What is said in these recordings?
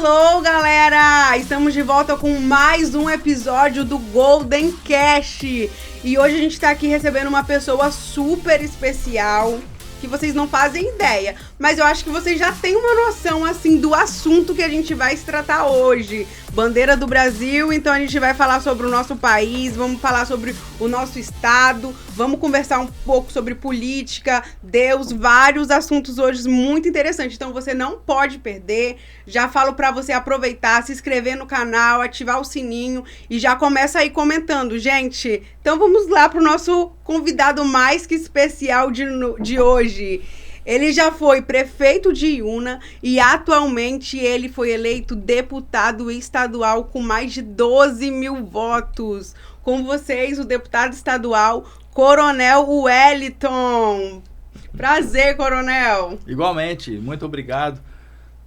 Alô, galera! Estamos de volta com mais um episódio do Golden Cast. E hoje a gente tá aqui recebendo uma pessoa super especial, que vocês não fazem ideia. Mas eu acho que vocês já têm uma noção, assim, do assunto que a gente vai se tratar hoje. Bandeira do Brasil, então a gente vai falar sobre o nosso país, vamos falar sobre o nosso estado, vamos conversar um pouco sobre política, Deus, vários assuntos hoje muito interessantes. Então você não pode perder. Já falo pra você aproveitar, se inscrever no canal, ativar o sininho e já começa aí comentando, gente. Então vamos lá pro nosso convidado mais que especial de hoje. Ele já foi prefeito de Iuna e atualmente ele foi eleito deputado estadual com mais de 12 mil votos. Com vocês, o deputado estadual, Coronel Wellington. Prazer, Coronel. Igualmente, muito obrigado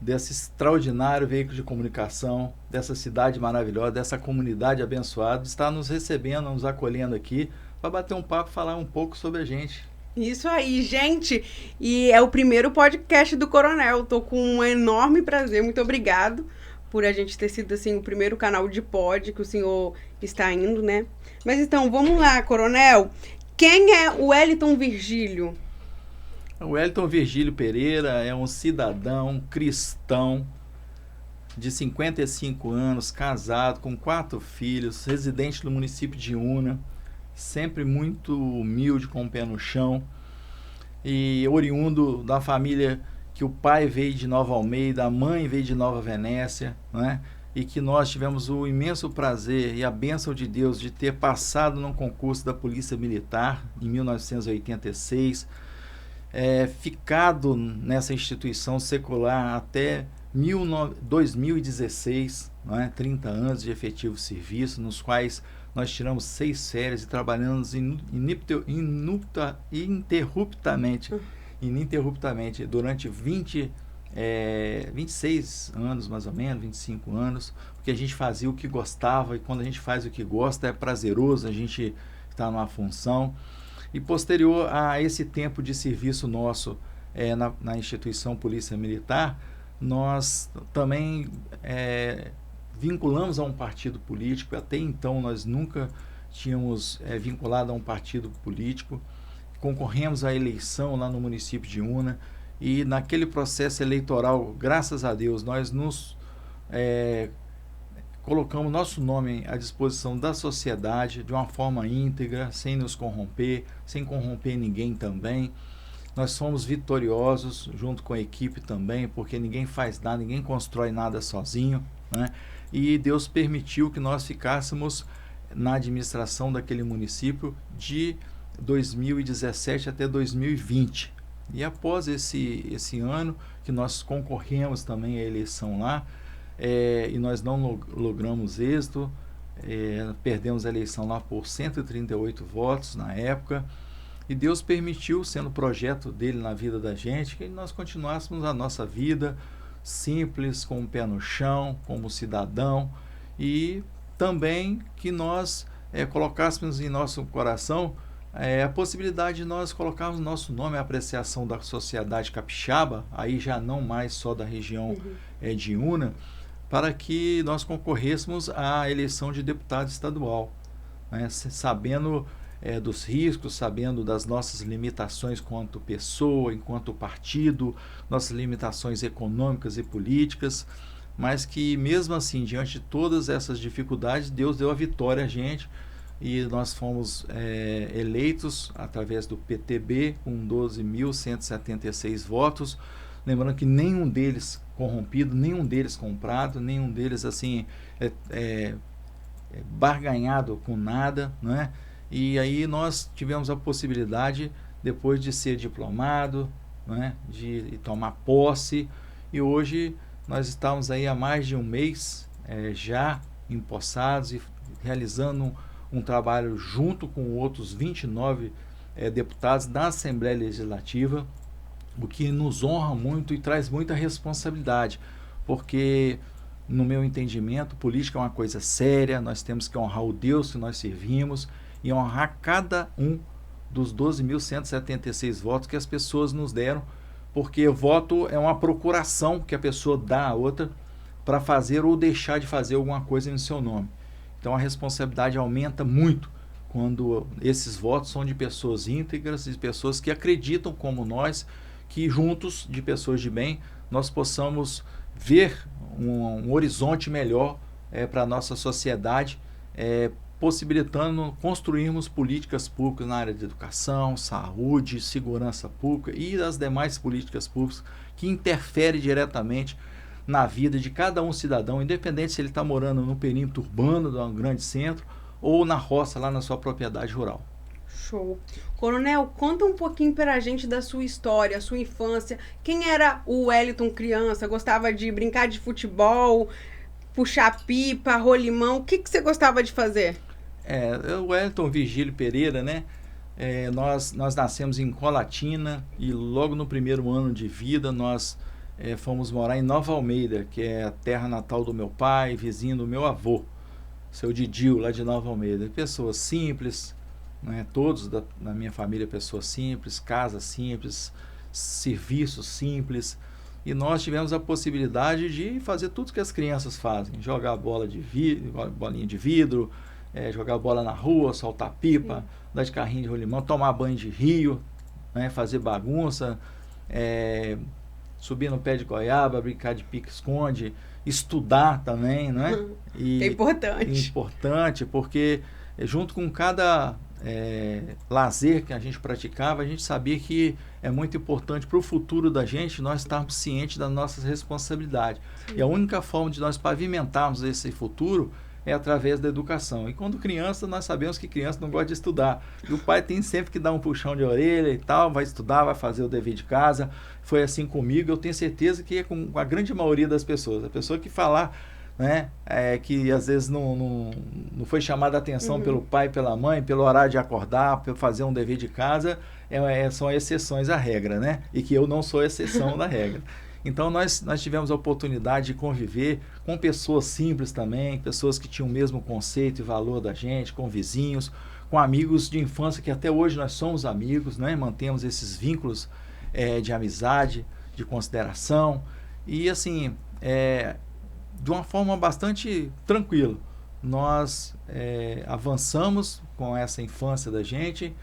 desse extraordinário veículo de comunicação, dessa cidade maravilhosa, dessa comunidade abençoada, estar nos recebendo, nos acolhendo aqui para bater um papo, falar um pouco sobre a gente. Isso aí, gente. E é o primeiro podcast do Coronel. Tô com um enorme prazer. Muito obrigado por a gente ter sido, assim, o primeiro canal de pod que o senhor está indo, né? Mas então, vamos lá, Coronel. Quem é o Wellington Virgílio? O Wellington Virgílio Pereira é um cidadão cristão de 55 anos, casado, com 4 filhos, residente do município de Iuna, sempre muito humilde, com o pé no chão, e oriundo da família que o pai veio de Nova Almeida, a mãe veio de Nova Venécia, né? E que nós tivemos o imenso prazer e a bênção de Deus de ter passado num concurso da Polícia Militar em 1986, ficado nessa instituição secular até 2016, né? 30 anos de efetivo serviço, nos quais nós tiramos 6 férias e trabalhamos ininterruptamente durante 26 anos, mais ou menos, 25 anos, porque a gente fazia o que gostava, e quando a gente faz o que gosta é prazeroso, a gente está numa função. E posterior a esse tempo de serviço nosso na instituição Polícia Militar, nós também vinculamos a um partido político. Até então nós nunca tínhamos vinculado a um partido político. Concorremos à eleição lá no município de Iuna, e naquele processo eleitoral, graças a Deus, nós nos colocamos nosso nome à disposição da sociedade de uma forma íntegra, sem nos corromper, sem corromper ninguém também. Nós somos vitoriosos junto com a equipe também, porque ninguém faz nada, ninguém constrói nada sozinho, né? E Deus permitiu que nós ficássemos na administração daquele município de 2017 até 2020. E após esse ano que nós concorremos também à eleição lá, e nós não logramos êxito, perdemos a eleição lá por 138 votos na época, e Deus permitiu, sendo o projeto dele na vida da gente, que nós continuássemos a nossa vida simples, com o pé no chão, como cidadão, e também que nós colocássemos em nosso coração a possibilidade de nós colocarmos nosso nome à apreciação da sociedade capixaba, aí já não mais só da região de Iuna, para que nós concorrêssemos à eleição de deputado estadual, né? Sabendo dos riscos, sabendo das nossas limitações enquanto pessoa, enquanto partido, nossas limitações econômicas e políticas, mas que mesmo assim, diante de todas essas dificuldades, Deus deu a vitória a gente, e nós fomos eleitos através do PTB com 12.176 votos, lembrando que nenhum deles corrompido, nenhum deles comprado, nenhum deles assim barganhado com nada, né? E aí nós tivemos a possibilidade, depois de ser diplomado, né, de tomar posse, e hoje nós estamos aí há mais de um mês já empossados e realizando um trabalho junto com outros 29 deputados da Assembleia Legislativa, o que nos honra muito e traz muita responsabilidade, porque, no meu entendimento, política é uma coisa séria, nós temos que honrar o Deus que nós servimos e honrar cada um dos 12.176 votos que as pessoas nos deram, porque voto é uma procuração que a pessoa dá a outra para fazer ou deixar de fazer alguma coisa em seu nome. Então a responsabilidade aumenta muito quando esses votos são de pessoas íntegras e pessoas que acreditam como nós, que juntos, de pessoas de bem, nós possamos ver um horizonte melhor para a nossa sociedade, possibilitando construirmos políticas públicas na área de educação, saúde, segurança pública e as demais políticas públicas que interferem diretamente na vida de cada um cidadão, independente se ele está morando no perímetro urbano de um grande centro ou na roça, lá na sua propriedade rural. Show. Coronel, conta um pouquinho para a gente da sua história, sua infância. Quem era o Wellington criança? Gostava de brincar de futebol, puxar pipa, rolimão? O que você gostava de fazer? O Wellington Virgílio Pereira, né? Nós nascemos em Colatina e logo no primeiro ano de vida nós fomos morar em Nova Almeida, que é a terra natal do meu pai, vizinho do meu avô, seu Didio, lá de Nova Almeida. Pessoas simples, né? Todos da minha família, pessoas simples, casa simples, serviços simples. E nós tivemos a possibilidade de fazer tudo que as crianças fazem: jogar bolinha de vidro, jogar bola na rua, soltar pipa, andar de carrinho de rolimão, tomar banho de rio, né? Fazer bagunça, subir no pé de goiaba, brincar de pique-esconde, estudar também, né? É importante. É importante, porque junto com cada lazer que a gente praticava, a gente sabia que é muito importante para o futuro da gente nós estarmos cientes das nossas responsabilidades. Sim. E a única forma de nós pavimentarmos esse futuro é através da educação. E quando criança, nós sabemos que criança não gosta de estudar. E o pai tem sempre que dar um puxão de orelha e tal, vai estudar, vai fazer o dever de casa. Foi assim comigo, eu tenho certeza que é com a grande maioria das pessoas. A pessoa que falar, né, que às vezes não foi chamada a atenção pelo pai, pela mãe, pelo horário de acordar, pelo fazer um dever de casa, são exceções à regra, né? E que eu não sou exceção da regra. Então nós tivemos a oportunidade de conviver com pessoas simples também, pessoas que tinham o mesmo conceito e valor da gente, com vizinhos, com amigos de infância que até hoje nós somos amigos, né? Mantemos esses vínculos de amizade, de consideração e assim, de uma forma bastante tranquila. Nós avançamos com essa infância da gente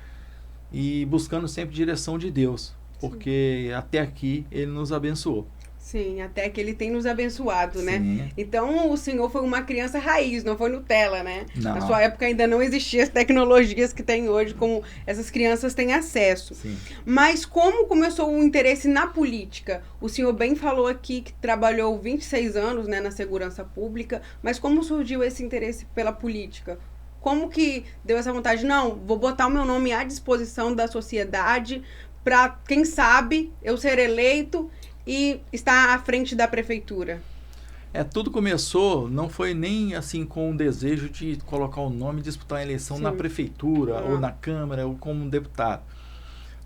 e buscando sempre direção de Deus. Porque até aqui ele nos abençoou. Sim, até que ele tem nos abençoado, né? Sim. Então o senhor foi uma criança raiz, não foi Nutella, né? Não. Na sua época ainda não existiam as tecnologias que tem hoje, como essas crianças têm acesso. Sim. Mas como começou o interesse na política? O senhor bem falou aqui que trabalhou 26 anos, né, na segurança pública, mas como surgiu esse interesse pela política? Como que deu essa vontade? Não, vou botar o meu nome à disposição da sociedade para, quem sabe, eu ser eleito e estar à frente da prefeitura. Tudo começou, não foi nem assim com o desejo de colocar o nome e disputar a eleição na prefeitura, ou na Câmara, ou como um deputado.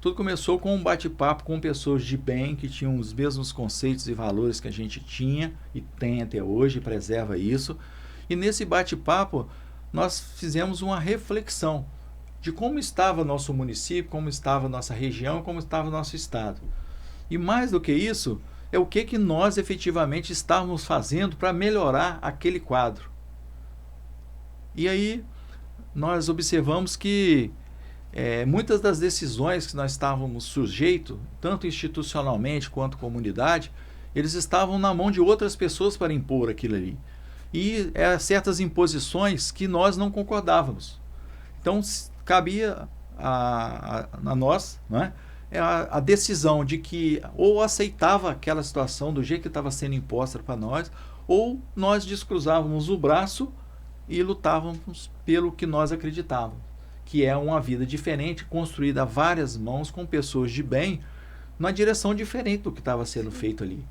Tudo começou com um bate-papo com pessoas de bem, que tinham os mesmos conceitos e valores que a gente tinha, e tem até hoje, preserva isso. E nesse bate-papo, nós fizemos uma reflexão de como estava nosso município, como estava nossa região, como estava nosso estado. E mais do que isso, é o que nós efetivamente estávamos fazendo para melhorar aquele quadro. E aí nós observamos que muitas das decisões que nós estávamos sujeitos, tanto institucionalmente quanto comunidade, eles estavam na mão de outras pessoas para impor aquilo ali. E certas imposições que nós não concordávamos. Então, cabia a nós, né, a decisão de que ou aceitava aquela situação do jeito que estava sendo imposta para nós, ou nós descruzávamos o braço e lutávamos pelo que nós acreditávamos, que é uma vida diferente, construída a várias mãos, com pessoas de bem, numa direção diferente do que estava sendo feito ali.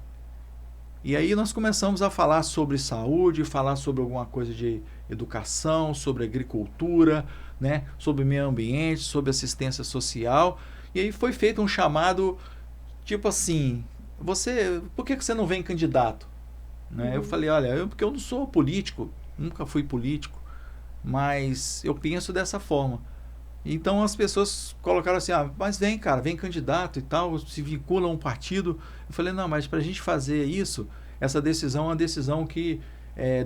E aí nós começamos a falar sobre saúde, falar sobre alguma coisa de educação, sobre agricultura, né, sobre meio ambiente, sobre assistência social. E aí foi feito um chamado, tipo assim, por que você não vem candidato? Né? Eu falei, olha, porque eu não sou político, nunca fui político, mas eu penso dessa forma. Então as pessoas colocaram assim, mas vem, cara, vem candidato e tal, se vincula a um partido. Eu falei, não, mas para a gente fazer isso, essa decisão é uma decisão que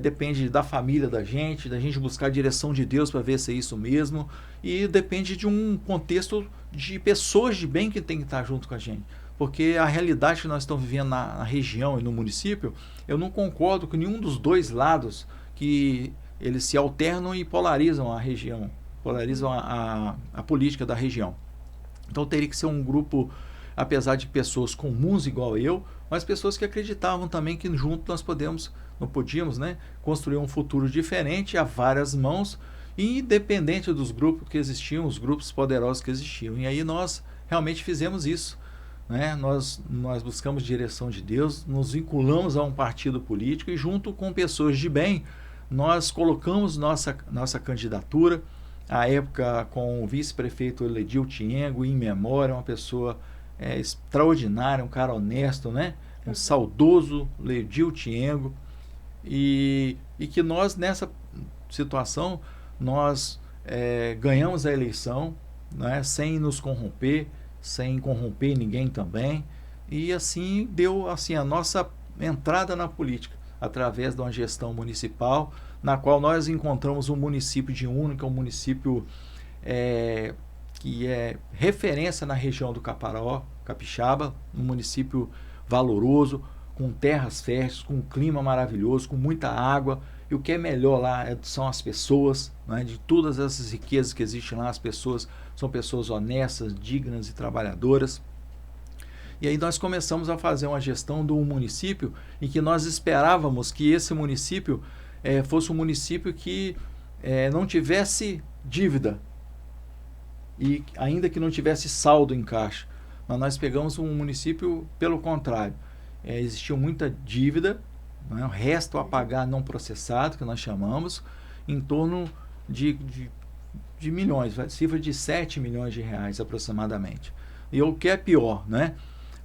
depende da família da gente buscar a direção de Deus para ver se é isso mesmo, e depende de um contexto de pessoas de bem que tem que estar junto com a gente. Porque a realidade que nós estamos vivendo na região e no município, eu não concordo com nenhum dos dois lados, que eles se alternam e polarizam a região, polarizam a política da região. Então teria que ser um grupo, apesar de pessoas comuns igual eu, mas pessoas que acreditavam também que juntos nós podíamos, né, construir um futuro diferente a várias mãos, independente dos grupos que existiam, os grupos poderosos que existiam. E aí nós realmente fizemos isso. Né? Nós buscamos direção de Deus, nos vinculamos a um partido político e junto com pessoas de bem, nós colocamos nossa candidatura, à época com o vice-prefeito Ledil Tiengo, em memória, uma pessoa extraordinária, um cara honesto, né? Um saudoso Ledil Tiengo, e que nós nessa situação, nós ganhamos a eleição, né? Sem nos corromper, sem corromper ninguém também, e assim deu assim, a nossa entrada na política, através de uma gestão municipal, na qual nós encontramos um município de Una, que é um município que é referência na região do Capixaba, um município valoroso, com terras férteis, com um clima maravilhoso, com muita água, e o que é melhor lá são as pessoas, né? De todas essas riquezas que existem lá, as pessoas são pessoas honestas, dignas e trabalhadoras. E aí nós começamos a fazer uma gestão do município em que nós esperávamos que esse município fosse um município que não tivesse dívida, e ainda que não tivesse saldo em caixa. Mas nós pegamos um município, pelo contrário, existia muita dívida, né, o resto a pagar não processado, que nós chamamos, em torno de milhões, cifra de 7 milhões de reais aproximadamente. E o que é pior, né?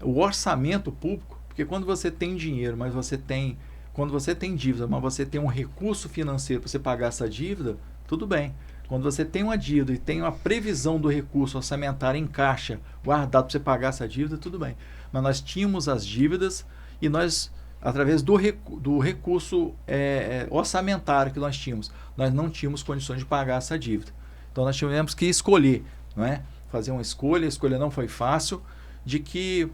O orçamento público, porque quando você tem dinheiro, quando você tem dívida, mas você tem um recurso financeiro para você pagar essa dívida, tudo bem. Quando você tem uma dívida e tem uma previsão do recurso orçamentário em caixa, guardado para você pagar essa dívida, tudo bem. Mas nós tínhamos as dívidas e nós, através do recurso orçamentário que nós tínhamos, nós não tínhamos condições de pagar essa dívida. Então nós tivemos que escolher, não é? Fazer uma escolha, a escolha não foi fácil, de que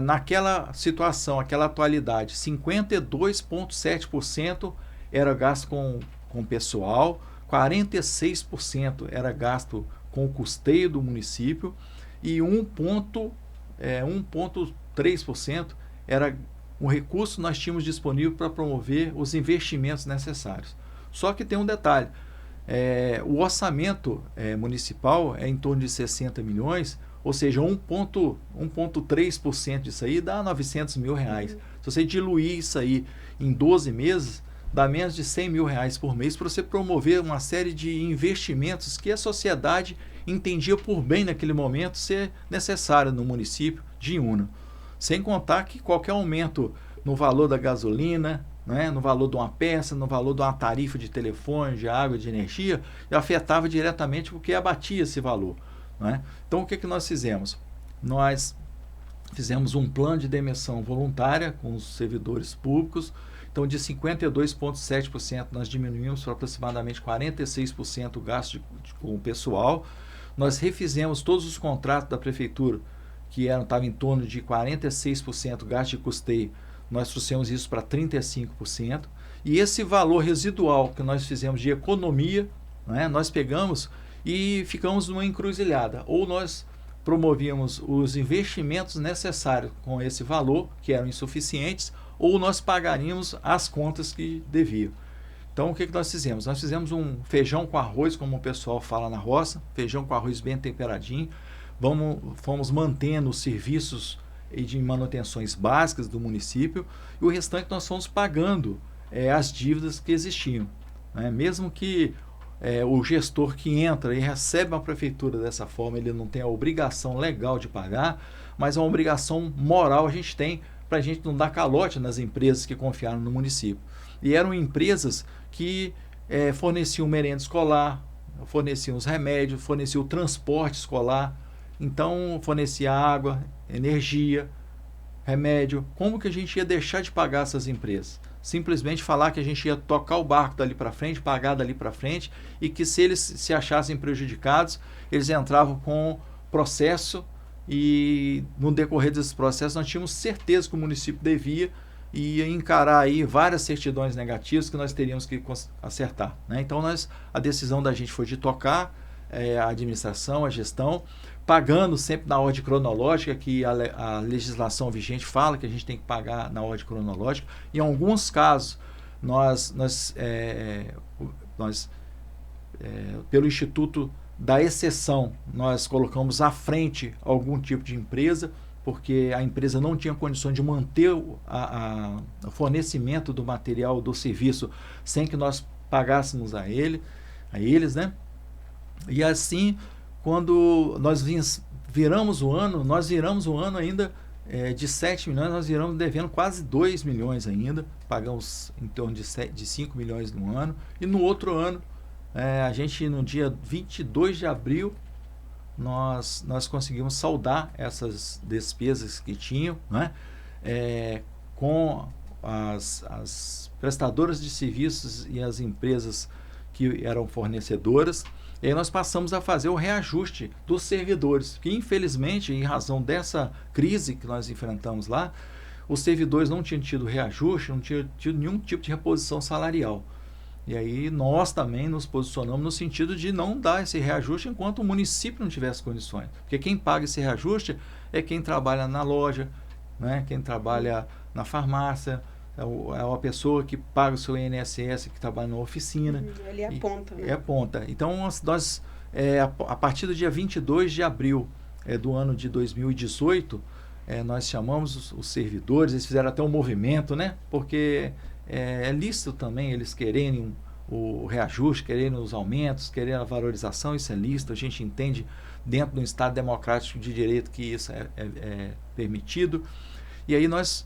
naquela situação, aquela atualidade, 52,7% era gasto com pessoal, 46% era gasto com o custeio do município e 1,3% era o recurso que nós tínhamos disponível para promover os investimentos necessários. Só que tem um detalhe, o orçamento municipal é em torno de 60 milhões, ou seja, 1,3% disso aí dá 900 mil reais. Se você diluir isso aí em 12 meses, dá menos de 100 mil reais por mês para você promover uma série de investimentos que a sociedade entendia por bem naquele momento ser necessário no município de Una. Sem contar que qualquer aumento no valor da gasolina, né, no valor de uma peça, no valor de uma tarifa de telefone, de água, de energia, afetava diretamente porque abatia esse valor. Né? Então o que nós fizemos? Nós fizemos um plano de demissão voluntária com os servidores públicos. Então, de 52,7% nós diminuímos para aproximadamente 46% o gasto com o pessoal. Nós refizemos todos os contratos da prefeitura, que estavam em torno de 46% gasto de custeio. Nós trouxemos isso para 35%. E esse valor residual que nós fizemos de economia, né, nós pegamos e ficamos numa encruzilhada. Ou nós promovíamos os investimentos necessários com esse valor, que eram insuficientes, ou nós pagaríamos as contas que deviam. Então, o que nós fizemos? Nós fizemos um feijão com arroz, como o pessoal fala na roça, feijão com arroz bem temperadinho. Fomos mantendo os serviços de manutenções básicas do município, e o restante nós fomos pagando as dívidas que existiam. Né? Mesmo que o gestor que entra e recebe uma prefeitura dessa forma, ele não tem a obrigação legal de pagar, mas a obrigação moral a gente tem, para a gente não dar calote nas empresas que confiaram no município. E eram empresas que forneciam merenda escolar, forneciam os remédios, forneciam o transporte escolar, então fornecia água, energia, remédio. Como que a gente ia deixar de pagar essas empresas? Simplesmente falar que a gente ia tocar o barco dali para frente, pagar dali para frente, e que se eles se achassem prejudicados, eles entravam com processo, e no decorrer desses processos nós tínhamos certeza que o município devia e ia encarar aí várias certidões negativas que nós teríamos que acertar, né? Então a decisão da gente foi de tocar a administração, a gestão, pagando sempre na ordem cronológica, que a legislação vigente fala que a gente tem que pagar na ordem cronológica. Em alguns casos, pelo Instituto da Exceção, nós colocamos à frente algum tipo de empresa, porque a empresa não tinha condições de manter o fornecimento do material, do serviço, sem que nós pagássemos a eles, né? E assim, quando nós viramos o ano ainda de 7 milhões, nós viramos devendo quase 2 milhões ainda, pagamos em torno de 5 milhões no ano, e no outro ano, a gente no dia 22 de abril, nós conseguimos saldar essas despesas que tinham, né? Com as prestadoras de serviços e as empresas que eram fornecedoras. E aí nós passamos a fazer o reajuste dos servidores, que infelizmente, em razão dessa crise que nós enfrentamos lá, os servidores não tinham tido reajuste, não tinham tido nenhum tipo de reposição salarial. E aí nós também nos posicionamos no sentido de não dar esse reajuste enquanto o município não tivesse condições. Porque quem paga esse reajuste é quem trabalha na loja, né? Quem trabalha na farmácia, é uma pessoa que paga o seu INSS, que trabalha na oficina. Ele é a ponta, né? É a ponta. Então, nós a partir do dia 22 de abril do ano de 2018, nós chamamos os servidores, eles fizeram até um movimento, né? Porque é lícito também eles quererem o reajuste, quererem os aumentos, quererem a valorização, isso é lícito, a gente entende dentro do Estado democrático de direito que isso é permitido. E aí nós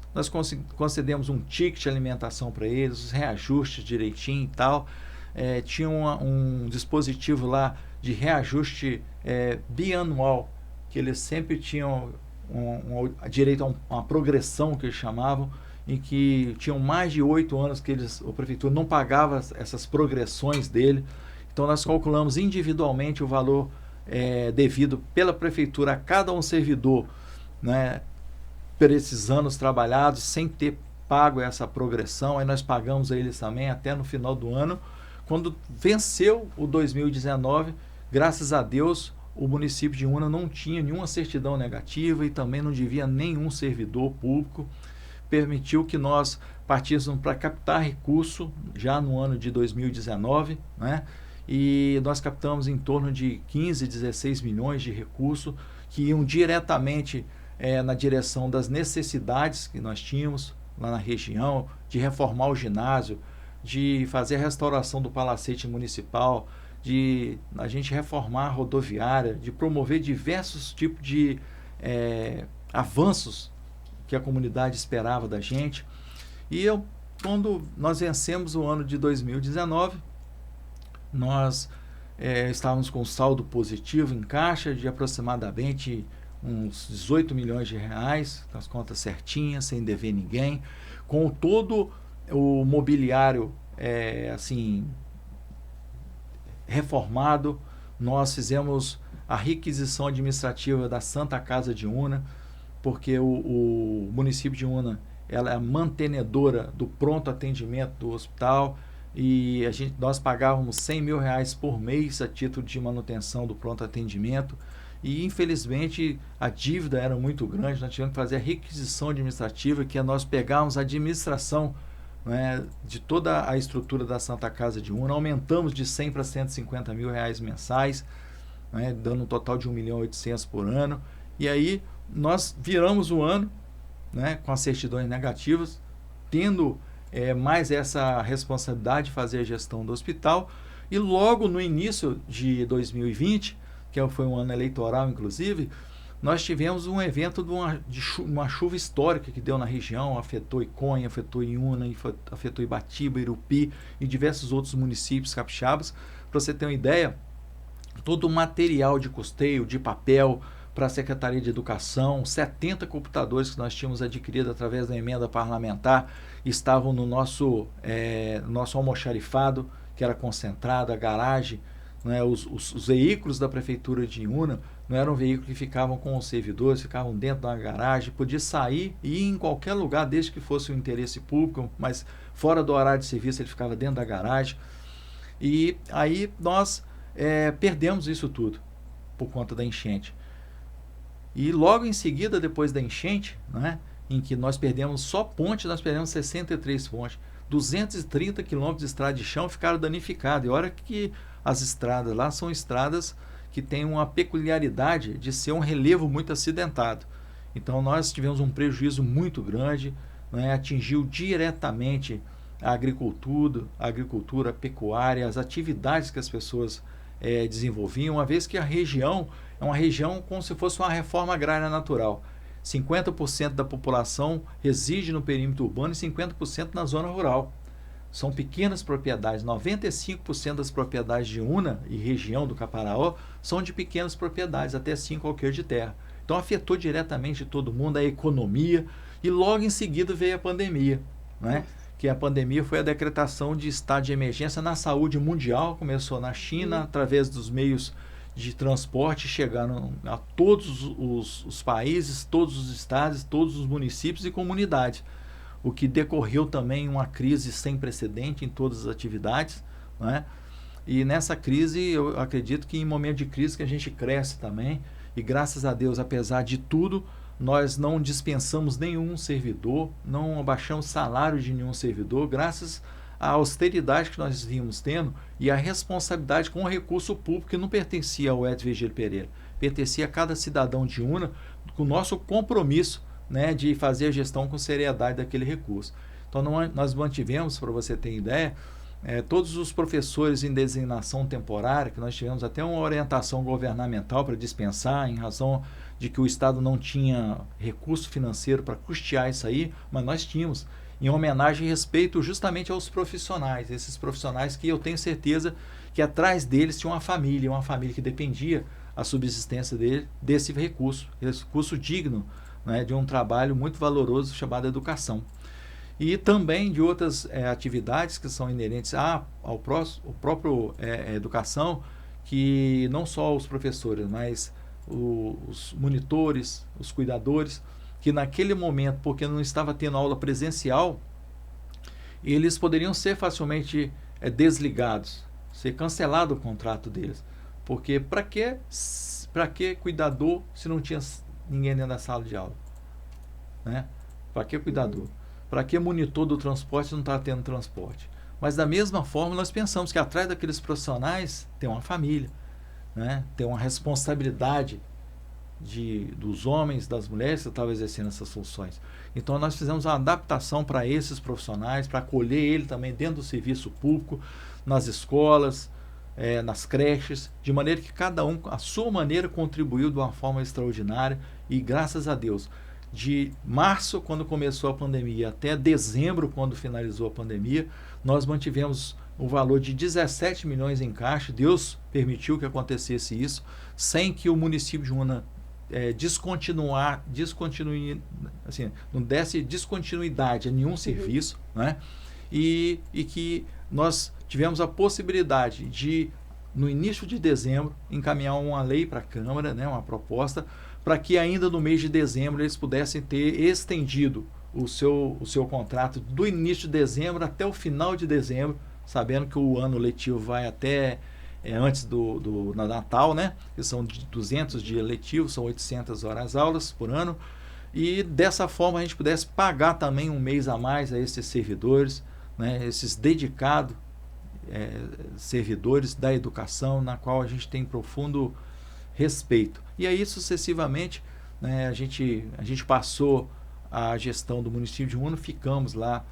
concedemos um ticket de alimentação para eles, os reajustes direitinho e tal. Tinha um dispositivo lá de reajuste bianual, que eles sempre tinham direito a uma progressão, que eles chamavam, em que tinham mais de 8 anos que a prefeitura não pagava essas progressões dele. Então nós calculamos individualmente o valor devido pela prefeitura a cada um servidor, né, por esses anos trabalhados, sem ter pago essa progressão. Aí nós pagamos a eles também até no final do ano. Quando venceu o 2019, graças a Deus, o município de Una não tinha nenhuma certidão negativa e também não devia nenhum servidor público. Permitiu que nós partíssemos para captar recurso já no ano de 2019, né? E nós captamos em torno de 15, 16 milhões de recurso que iam diretamente na direção das necessidades que nós tínhamos lá na região, de reformar o ginásio, de fazer a restauração do palacete municipal, de a gente reformar a rodoviária, de promover diversos tipos de avanços que a comunidade esperava da gente. E quando nós vencemos o ano de 2019, nós estávamos com saldo positivo em caixa de aproximadamente uns 18 milhões de reais, com as contas certinhas, sem dever ninguém, com todo o mobiliário reformado. Nós fizemos a requisição administrativa da Santa Casa de Una, porque o município de Una ela é a mantenedora do pronto atendimento do hospital, e nós pagávamos 100 mil reais por mês a título de manutenção do pronto atendimento, e infelizmente a dívida era muito grande. Nós tivemos que fazer a requisição administrativa, que é nós pegarmos a administração, né, de toda a estrutura da Santa Casa de Una, aumentamos de 100 para 150 mil reais mensais, né, dando um total de 1.800.000 por ano. E aí nós viramos o ano, né, com as certidões negativas, tendo mais essa responsabilidade de fazer a gestão do hospital. E logo no início de 2020, que foi um ano eleitoral inclusive, nós tivemos um evento de uma chuva histórica que deu na região, afetou Iconha, afetou Iuna, afetou Ibatiba, Irupi e diversos outros municípios capixabas. Para você ter uma ideia, todo o material de custeio, de papel, para a Secretaria de Educação, 70 computadores que nós tínhamos adquirido através da emenda parlamentar estavam no nosso almoxarifado, que era concentrado, a garagem, né, os veículos da Prefeitura de Iuna não eram veículos que ficavam com os servidores, ficavam dentro da garagem, podia sair e ir em qualquer lugar, desde que fosse um interesse público, mas fora do horário de serviço ele ficava dentro da garagem. E aí nós perdemos isso tudo por conta da enchente. E logo em seguida, depois da enchente, né, em que nós perdemos só ponte, nós perdemos 63 pontes. 230 quilômetros de estrada de chão ficaram danificados. E olha que as estradas lá são estradas que têm uma peculiaridade de ser um relevo muito acidentado. Então nós tivemos um prejuízo muito grande, né, atingiu diretamente a agricultura, a pecuária, as atividades que as pessoas desenvolviam, uma vez que a região é uma região como se fosse uma reforma agrária natural. 50% da população reside no perímetro urbano e 50% na zona rural. São pequenas propriedades, 95% das propriedades de Iuna e região do Caparaó são de pequenas propriedades, até 5 alqueires de terra. Então afetou diretamente todo mundo, a economia, e logo em seguida veio a pandemia, né? Que a pandemia foi a decretação de estado de emergência na saúde mundial, começou na China, através dos meios de transporte, chegaram a todos os países, todos os estados, todos os municípios e comunidades, o que decorreu também uma crise sem precedente em todas as atividades, né? E nessa crise, eu acredito que em momento de crise que a gente cresce também, e graças a Deus, apesar de tudo, nós não dispensamos nenhum servidor, não abaixamos salário de nenhum servidor, graças à austeridade que nós vimos tendo e à responsabilidade com o recurso público que não pertencia ao Edson Virgílio Pereira, pertencia a cada cidadão de Iuna, com o nosso compromisso, né, de fazer a gestão com seriedade daquele recurso. Então nós mantivemos, para você ter ideia, todos os professores em designação temporária, que nós tivemos até uma orientação governamental para dispensar, em razão de que o Estado não tinha recurso financeiro para custear isso aí, mas nós tínhamos, em homenagem e respeito justamente aos profissionais, esses profissionais que eu tenho certeza que atrás deles tinha uma família que dependia a subsistência desse recurso digno, né, de um trabalho muito valoroso chamado educação. E também de outras atividades que são inerentes ao próprio educação, que não só os professores, mas os monitores, os cuidadores, que naquele momento, porque não estava tendo aula presencial, eles poderiam ser facilmente desligados, ser cancelado o contrato deles. Porque para que cuidador se não tinha ninguém dentro da sala de aula? Né? Para que cuidador? Para que monitor do transporte se não está tendo transporte? Mas da mesma forma nós pensamos que atrás daqueles profissionais tem uma família, né? Tem uma responsabilidade dos homens, das mulheres que estavam exercendo essas funções. Então nós fizemos uma adaptação para esses profissionais, para acolher ele também dentro do serviço público, nas escolas, nas creches, de maneira que cada um, à sua maneira, contribuiu de uma forma extraordinária. E graças a Deus, de março, quando começou a pandemia, até dezembro, quando finalizou a pandemia, nós mantivemos o valor de 17 milhões em caixa. Deus permitiu que acontecesse isso, sem que o município de Iuna não desse descontinuidade a nenhum serviço, né? E que nós tivemos a possibilidade de, no início de dezembro, encaminhar uma lei para a Câmara, né, uma proposta, para que ainda no mês de dezembro eles pudessem ter estendido o seu contrato do início de dezembro até o final de dezembro, sabendo que o ano letivo vai até antes do Natal, né? Que são 200 dias letivos, são 800 horas aulas por ano, e dessa forma a gente pudesse pagar também um mês a mais a esses servidores, né? Esses dedicados servidores da educação, na qual a gente tem profundo respeito. E aí sucessivamente, né, a gente passou a gestão do município de Iuna, ficamos lá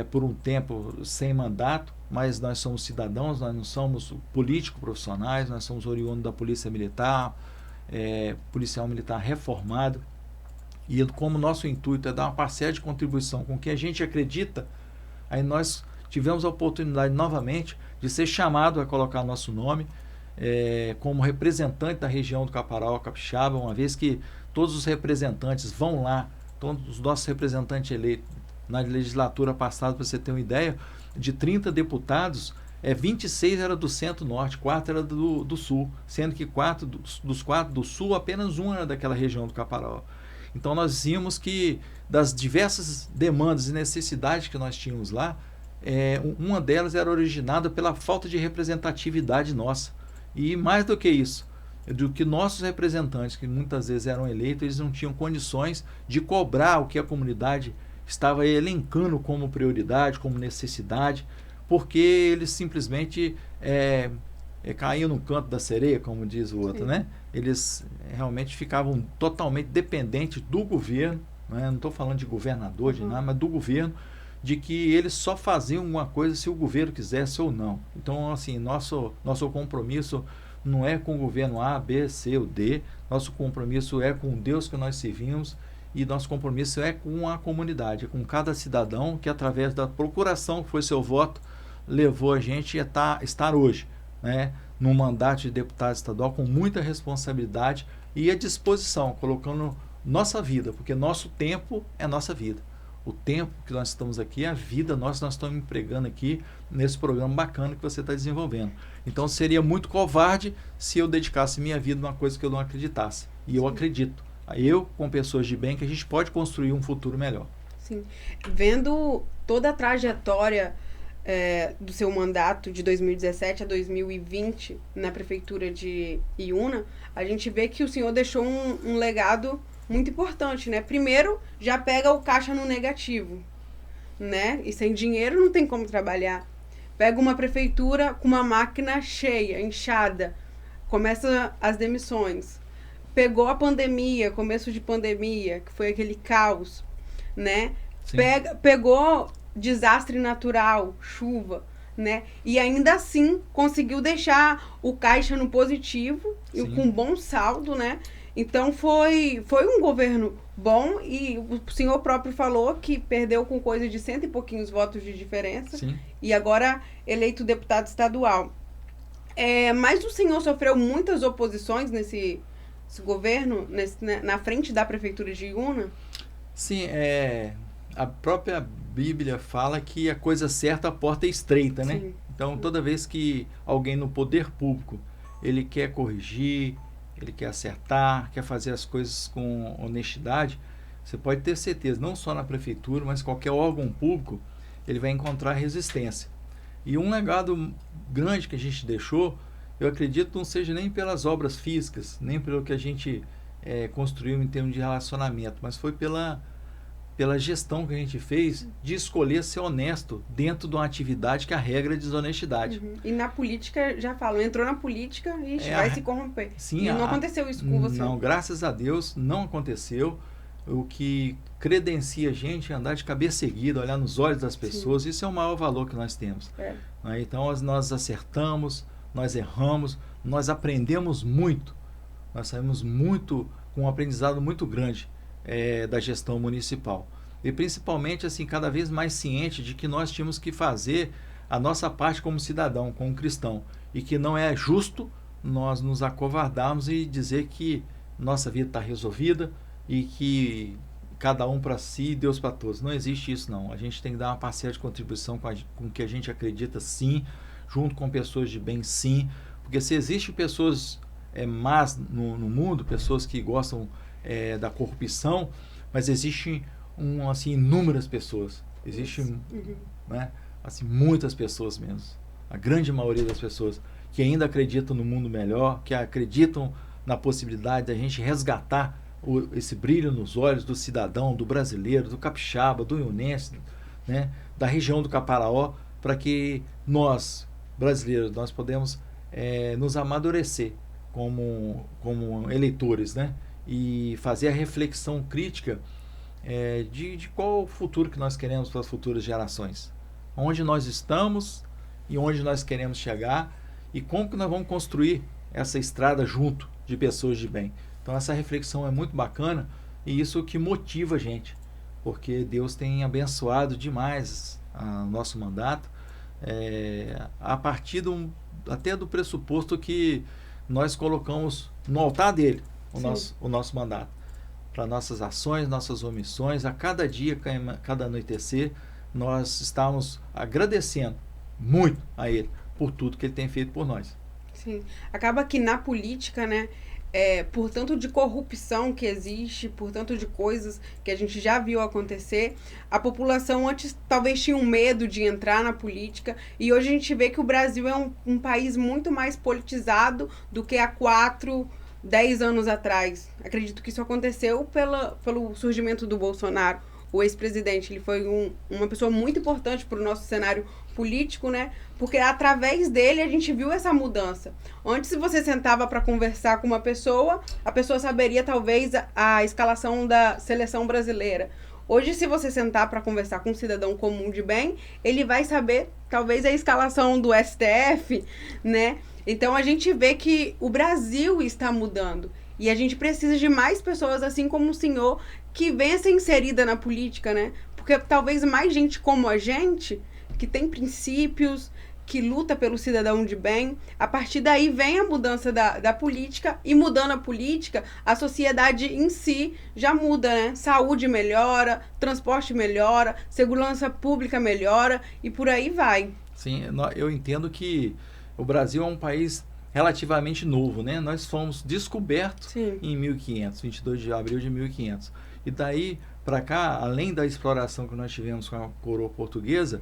por um tempo sem mandato, mas nós somos cidadãos, nós não somos políticos profissionais, nós somos oriundos da Polícia Militar, policial militar reformado, e como nosso intuito é dar uma parcela de contribuição com o que a gente acredita, aí nós tivemos a oportunidade novamente de ser chamado a colocar nosso nome como representante da região do Caparaó, Capixaba, uma vez que todos os representantes vão lá, todos os nossos representantes eleitos na legislatura passada, para você ter uma ideia, de 30 deputados, 26 era do Centro-Norte, 4 era do Sul, sendo que dos 4 do Sul, apenas um era daquela região do Caparaó. Então nós vimos que das diversas demandas e necessidades que nós tínhamos lá, uma delas era originada pela falta de representatividade nossa. E mais do que isso, do que nossos representantes, que muitas vezes eram eleitos, eles não tinham condições de cobrar o que a comunidade estava elencando como prioridade, como necessidade, porque eles simplesmente caíam no canto da sereia, como diz o outro, né? Eles realmente ficavam totalmente dependentes do governo, né? Não estou falando de governador, de nada, mas do governo, de que eles só faziam uma coisa se o governo quisesse ou não. Então, assim, nosso compromisso não é com o governo A, B, C ou D, nosso compromisso é com o Deus que nós servimos, e nosso compromisso é com a comunidade, é com cada cidadão que, através da procuração que foi seu voto, levou a gente a estar hoje, né, num mandato de deputado estadual com muita responsabilidade e à disposição, colocando nossa vida, porque nosso tempo é nossa vida. O tempo que nós estamos aqui é a vida nós estamos empregando aqui nesse programa bacana que você está desenvolvendo. Então seria muito covarde se eu dedicasse minha vida a uma coisa que eu não acreditasse. E eu acredito. Eu, com pessoas de bem, que a gente pode construir um futuro melhor. Sim. Vendo toda a trajetória do seu mandato de 2017 a 2020 na prefeitura de Iuna, a gente vê que o senhor deixou um legado muito importante, né? Primeiro, já pega o caixa no negativo, né? E sem dinheiro não tem como trabalhar. Pega uma prefeitura com uma máquina cheia, inchada, começa as demissões. Pegou a pandemia, começo de pandemia, que foi aquele caos, né? Pegou desastre natural, chuva, né? E ainda assim conseguiu deixar o caixa no positivo e com bom saldo, né? Então foi um governo bom, e o senhor próprio falou que perdeu com coisa de 100 e pouquinhos votos de diferença. Sim. E agora eleito deputado estadual. Mas o senhor sofreu muitas oposições nesse governo, na frente da prefeitura de Iuna? Sim, a própria Bíblia fala que a coisa certa, a porta é estreita, né? Sim. Então, toda vez que alguém no poder público, ele quer corrigir, ele quer acertar, quer fazer as coisas com honestidade, você pode ter certeza, não só na prefeitura, mas qualquer órgão público, ele vai encontrar resistência. E um legado grande que a gente deixou, eu acredito, não seja nem pelas obras físicas, nem pelo que a gente construiu em termos de relacionamento, mas foi pela gestão que a gente fez de escolher ser honesto dentro de uma atividade que a regra é desonestidade. E na política, já falo, entrou na política e vai se corromper. Sim, e não aconteceu isso com você? Não, graças a Deus não aconteceu. O que credencia a gente é andar de cabeça erguida, olhar nos olhos das pessoas. Sim. Isso é o maior valor que nós temos. Então nós acertamos, nós erramos, nós aprendemos muito. Nós saímos com um aprendizado muito grande da gestão municipal. E principalmente, assim, cada vez mais ciente de que nós tínhamos que fazer a nossa parte como cidadão, como cristão. E que não é justo nós nos acovardarmos e dizer que nossa vida está resolvida e que cada um para si e Deus para todos. Não existe isso, não. A gente tem que dar uma parcela de contribuição com o que a gente acredita, sim, junto com pessoas de bem, sim. Porque se existem pessoas más no mundo, pessoas que gostam da corrupção, mas existem assim, inúmeras pessoas. Existem né, assim, muitas pessoas mesmo. A grande maioria das pessoas que ainda acreditam no mundo melhor, que acreditam na possibilidade da gente resgatar esse brilho nos olhos do cidadão, do brasileiro, do capixaba, do iunense, né, da região do Caparaó, para que nós, brasileiros, nós podemos nos amadurecer como eleitores, né, e fazer a reflexão crítica de qual o futuro que nós queremos para as futuras gerações. Onde nós estamos e onde nós queremos chegar e como que nós vamos construir essa estrada junto de pessoas de bem. Então essa reflexão é muito bacana e isso que motiva a gente, porque Deus tem abençoado demais o nosso mandato a partir até do pressuposto que nós colocamos no altar dele o nosso mandato. Para nossas ações, nossas omissões, a cada dia, cada anoitecer, nós estamos agradecendo muito a ele por tudo que ele tem feito por nós. Sim. Acaba que na política, né, por tanto de corrupção que existe, por tanto de coisas que a gente já viu acontecer, a população antes talvez tinha um medo de entrar na política, e hoje a gente vê que o Brasil é um país muito mais politizado do que há 4, 10 anos atrás. Acredito que isso aconteceu pelo surgimento do Bolsonaro. O ex-presidente, ele foi uma pessoa muito importante para o nosso cenário político, né? Porque através dele a gente viu essa mudança. Antes, se você sentava para conversar com uma pessoa, a pessoa saberia talvez a escalação da seleção brasileira. Hoje, se você sentar para conversar com um cidadão comum de bem, ele vai saber talvez a escalação do STF, né? Então a gente vê que o Brasil está mudando. E a gente precisa de mais pessoas, assim como o senhor, que venha ser inserida na política, né? Porque talvez mais gente como a gente, que tem princípios, que luta pelo cidadão de bem, a partir daí vem a mudança da política, e mudando a política, a sociedade em si já muda, né? Saúde melhora, transporte melhora, segurança pública melhora, e por aí vai. Sim, eu entendo que o Brasil é um país relativamente novo, né? Nós fomos descobertos em 1500, 22 de abril de 1500. E daí para cá, além da exploração que nós tivemos com a coroa portuguesa,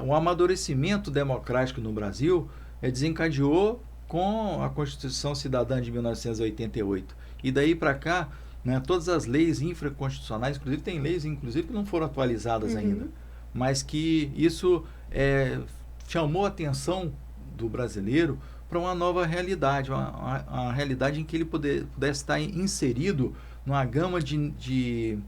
o amadurecimento democrático no Brasil desencadeou com a Constituição Cidadã de 1988. E daí para cá, né, todas as leis infraconstitucionais, inclusive tem leis inclusive que não foram atualizadas ainda, mas que isso chamou a atenção do brasileiro para uma nova realidade, uma realidade em que ele pudesse estar inserido numa gama de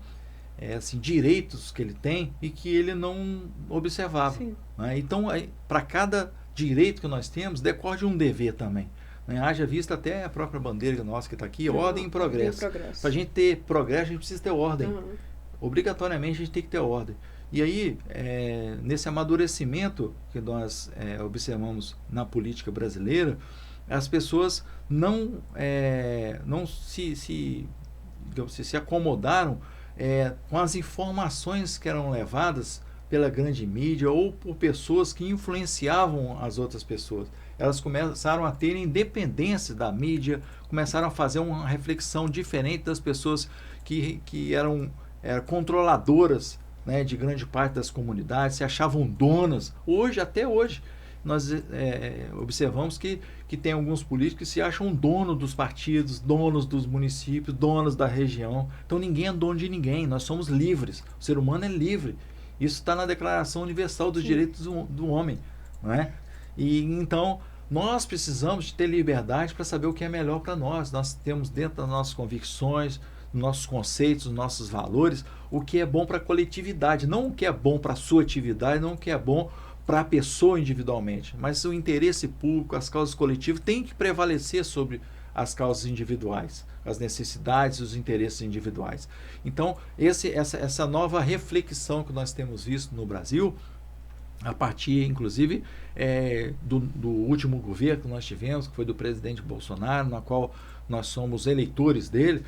direitos que ele tem e que ele não observava. Né? Então, para cada direito que nós temos, decorre um dever também. Né? Haja vista até a própria bandeira nossa que está aqui, ordem e progresso. Para a gente ter progresso, a gente precisa ter ordem. Obrigatoriamente, a gente tem que ter ordem. E aí, nesse amadurecimento que nós observamos na política brasileira, as pessoas não se acomodaram com as informações que eram levadas pela grande mídia ou por pessoas que influenciavam as outras pessoas. Elas começaram a ter independência da mídia, começaram a fazer uma reflexão diferente das pessoas que eram controladoras, né, de grande parte das comunidades, se achavam donas. Até hoje, nós observamos que tem alguns políticos que se acham donos dos partidos, donos dos municípios, donos da região. Então ninguém é dono de ninguém, nós somos livres. O ser humano é livre. Isso está na Declaração Universal dos Direitos do Homem. Não é? E então nós precisamos de ter liberdade para saber o que é melhor para nós. Nós temos dentro das nossas convicções, nossos conceitos, nossos valores, o que é bom para a coletividade, não o que é bom para a sua atividade, não o que é bom para a pessoa individualmente, mas o interesse público, as causas coletivas têm que prevalecer sobre as causas individuais, as necessidades e os interesses individuais. Então, essa nova reflexão que nós temos visto no Brasil, a partir, inclusive, do último governo que nós tivemos, que foi do presidente Bolsonaro, na qual nós somos eleitores dele,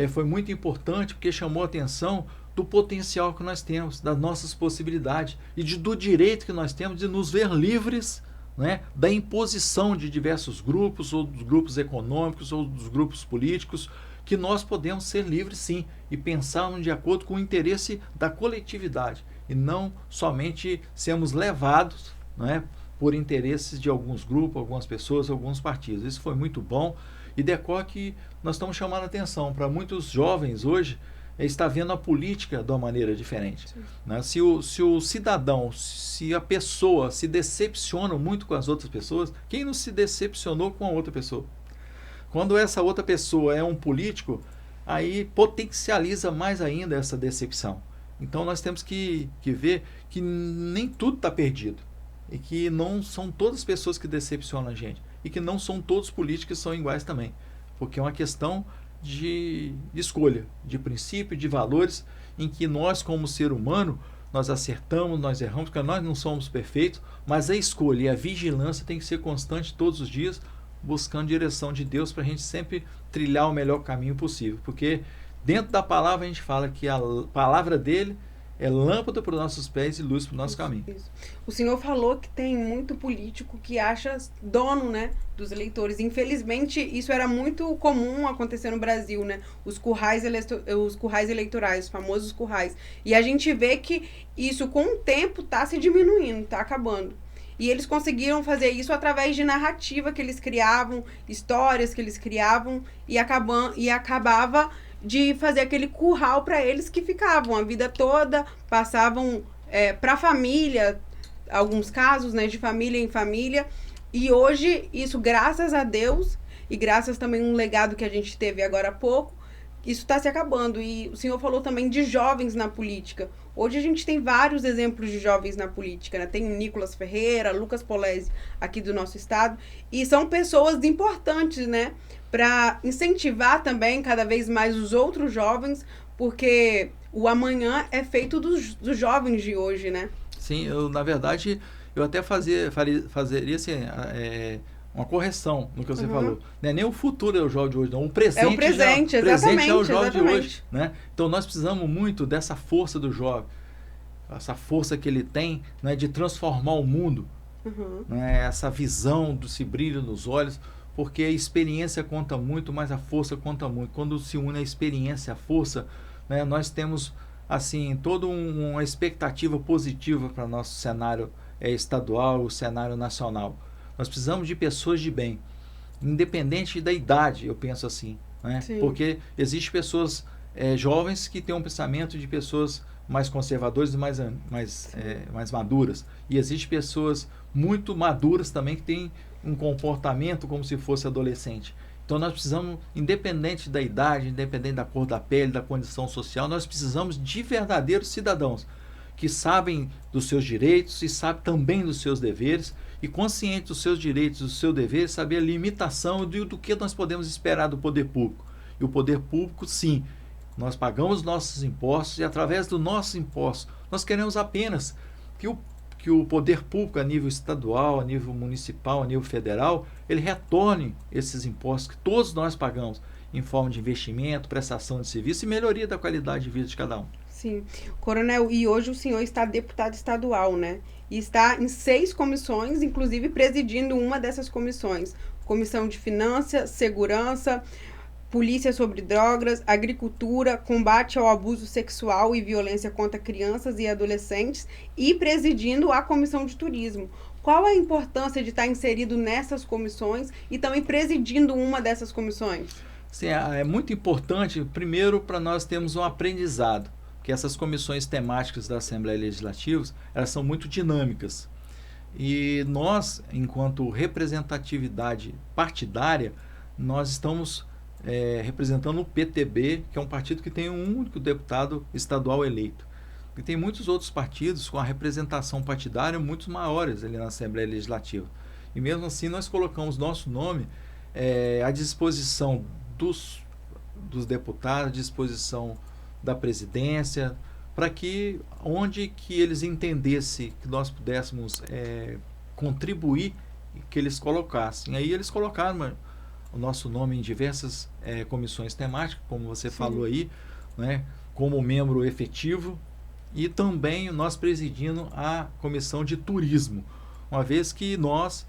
foi muito importante porque chamou a atenção do potencial que nós temos, das nossas possibilidades e do direito que nós temos de nos ver livres, né, da imposição de diversos grupos, ou dos grupos econômicos, ou dos grupos políticos, que nós podemos ser livres sim, e pensarmos de acordo com o interesse da coletividade, e não somente sermos levados, né, por interesses de alguns grupos, algumas pessoas, alguns partidos. Isso foi muito bom, e decorre que nós estamos chamando a atenção para muitos jovens hoje, está vendo a política de uma maneira diferente. Né? Se o cidadão, se a pessoa se decepciona muito com as outras pessoas, quem não se decepcionou com a outra pessoa? Quando essa outra pessoa é um político, aí potencializa mais ainda essa decepção. Então nós temos que ver que nem tudo está perdido. E que não são todas as pessoas que decepcionam a gente. E que não são todos os políticos que são iguais também. Porque é uma questão de escolha, de princípio, de valores, em que nós, como ser humano, nós acertamos, nós erramos, porque nós não somos perfeitos, mas a escolha e a vigilância tem que ser constante todos os dias, buscando direção de Deus para a gente sempre trilhar o melhor caminho possível. Porque dentro da palavra a gente fala que a palavra dele é lâmpada para os nossos pés e luz para o nosso caminho. Isso. O senhor falou que tem muito político que acha dono, né, dos eleitores. Infelizmente, isso era muito comum acontecer no Brasil, né? Os currais eleitorais, os famosos currais. E a gente vê que isso, com o tempo, está se diminuindo, está acabando. E eles conseguiram fazer isso através de narrativa que eles criavam, histórias que eles criavam, e acabava de fazer aquele curral para eles que ficavam a vida toda, passavam para a família, alguns casos, né, de família em família. E hoje, isso, graças a Deus, e graças também a um legado que a gente teve agora há pouco, isso está se acabando. E o senhor falou também de jovens na política. Hoje a gente tem vários exemplos de jovens na política, né? Tem o Nicolas Ferreira, Lucas Polezi, aqui do nosso estado. E são pessoas importantes, né? Para incentivar também cada vez mais os outros jovens, porque o amanhã é feito dos jovens de hoje, né? Sim, na verdade, eu até fazeria assim, uma correção no que você falou. Não é nem o futuro é o jovem de hoje, não. O presente, exatamente, presente é o jovem de hoje. Né? Então nós precisamos muito dessa força do jovem, essa força que ele tem, né, de transformar o mundo, né, essa visão desse brilho nos olhos, porque a experiência conta muito, mas a força conta muito. Quando se une a experiência, a força, né, nós temos assim toda uma expectativa positiva para nosso cenário estadual, o cenário nacional. Nós precisamos de pessoas de bem, independente da idade, eu penso assim, né? Porque existem pessoas jovens que têm um pensamento de pessoas mais conservadoras e mais maduras, e existem pessoas muito maduras também que têm um comportamento como se fosse adolescente. Então nós precisamos, independente da idade, independente da cor da pele, da condição social, nós precisamos de verdadeiros cidadãos que sabem dos seus direitos e sabem também dos seus deveres, e consciente dos seus direitos e dos seus deveres, saber a limitação do que nós podemos esperar do poder público. E o poder público, sim, nós pagamos nossos impostos, e através dos nossos impostos nós queremos apenas que o poder público a nível estadual, a nível municipal, a nível federal, ele retorne esses impostos que todos nós pagamos em forma de investimento, prestação de serviço e melhoria da qualidade de vida de cada um. Sim. Coronel, e hoje o senhor está deputado estadual, né? E está em 6 comissões, inclusive presidindo uma dessas comissões. Comissão de Finanças, Segurança, Polícia sobre Drogas, Agricultura, Combate ao Abuso Sexual e Violência contra Crianças e Adolescentes, e presidindo a Comissão de Turismo. Qual a importância de estar inserido nessas comissões e também presidindo uma dessas comissões? Sim, é muito importante, primeiro, para nós termos um aprendizado, que essas comissões temáticas da Assembleia Legislativa, elas são muito dinâmicas. E nós, enquanto representatividade partidária, nós estamos representando o PTB, que é um partido que tem um único deputado estadual eleito. E tem muitos outros partidos com a representação partidária muito maiores ali na Assembleia Legislativa. E mesmo assim nós colocamos nosso nome à disposição dos deputados, à disposição da presidência, para que onde que eles entendessem que nós pudéssemos contribuir, que eles colocassem. Aí eles colocaram o nosso nome em diversas comissões temáticas, como você falou aí, né, como membro efetivo, e também nós presidindo a Comissão de Turismo, uma vez que nós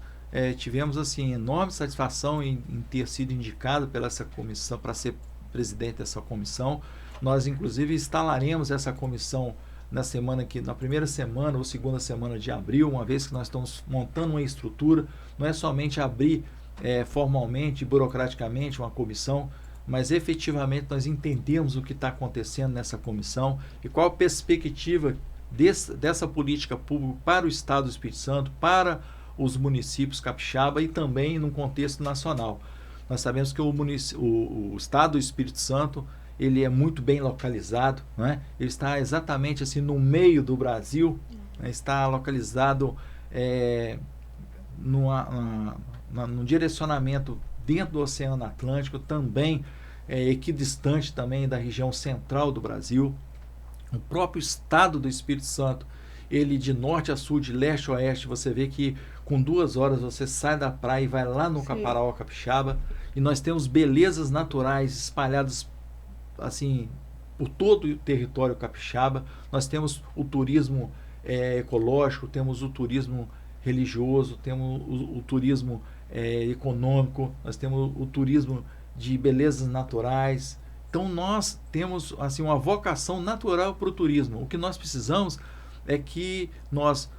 tivemos assim enorme satisfação em ter sido indicado pela essa comissão para ser presidente dessa comissão. Nós inclusive instalaremos essa comissão na primeira semana ou segunda semana de abril, uma vez que nós estamos montando uma estrutura. Não é somente abrir formalmente, burocraticamente uma comissão, mas efetivamente nós entendemos o que está acontecendo nessa comissão e qual a perspectiva dessa política pública para o Estado do Espírito Santo, para os municípios capixaba e também no contexto nacional. Nós sabemos que o Estado do Espírito Santo ele é muito bem localizado, né? Ele está exatamente assim no meio do Brasil, né? Está localizado num direcionamento dentro do Oceano Atlântico, também equidistante também da região central do Brasil. O próprio estado do Espírito Santo, ele de norte a sul, de leste a oeste, você vê que com 2 horas você sai da praia e vai lá no Caparaó Capixaba, e nós temos belezas naturais espalhadas assim por todo o território capixaba. Nós temos o turismo ecológico, temos o turismo religioso, temos o turismo econômico, nós temos o turismo de belezas naturais. Então nós temos assim uma vocação natural para o turismo. O que nós precisamos é que nós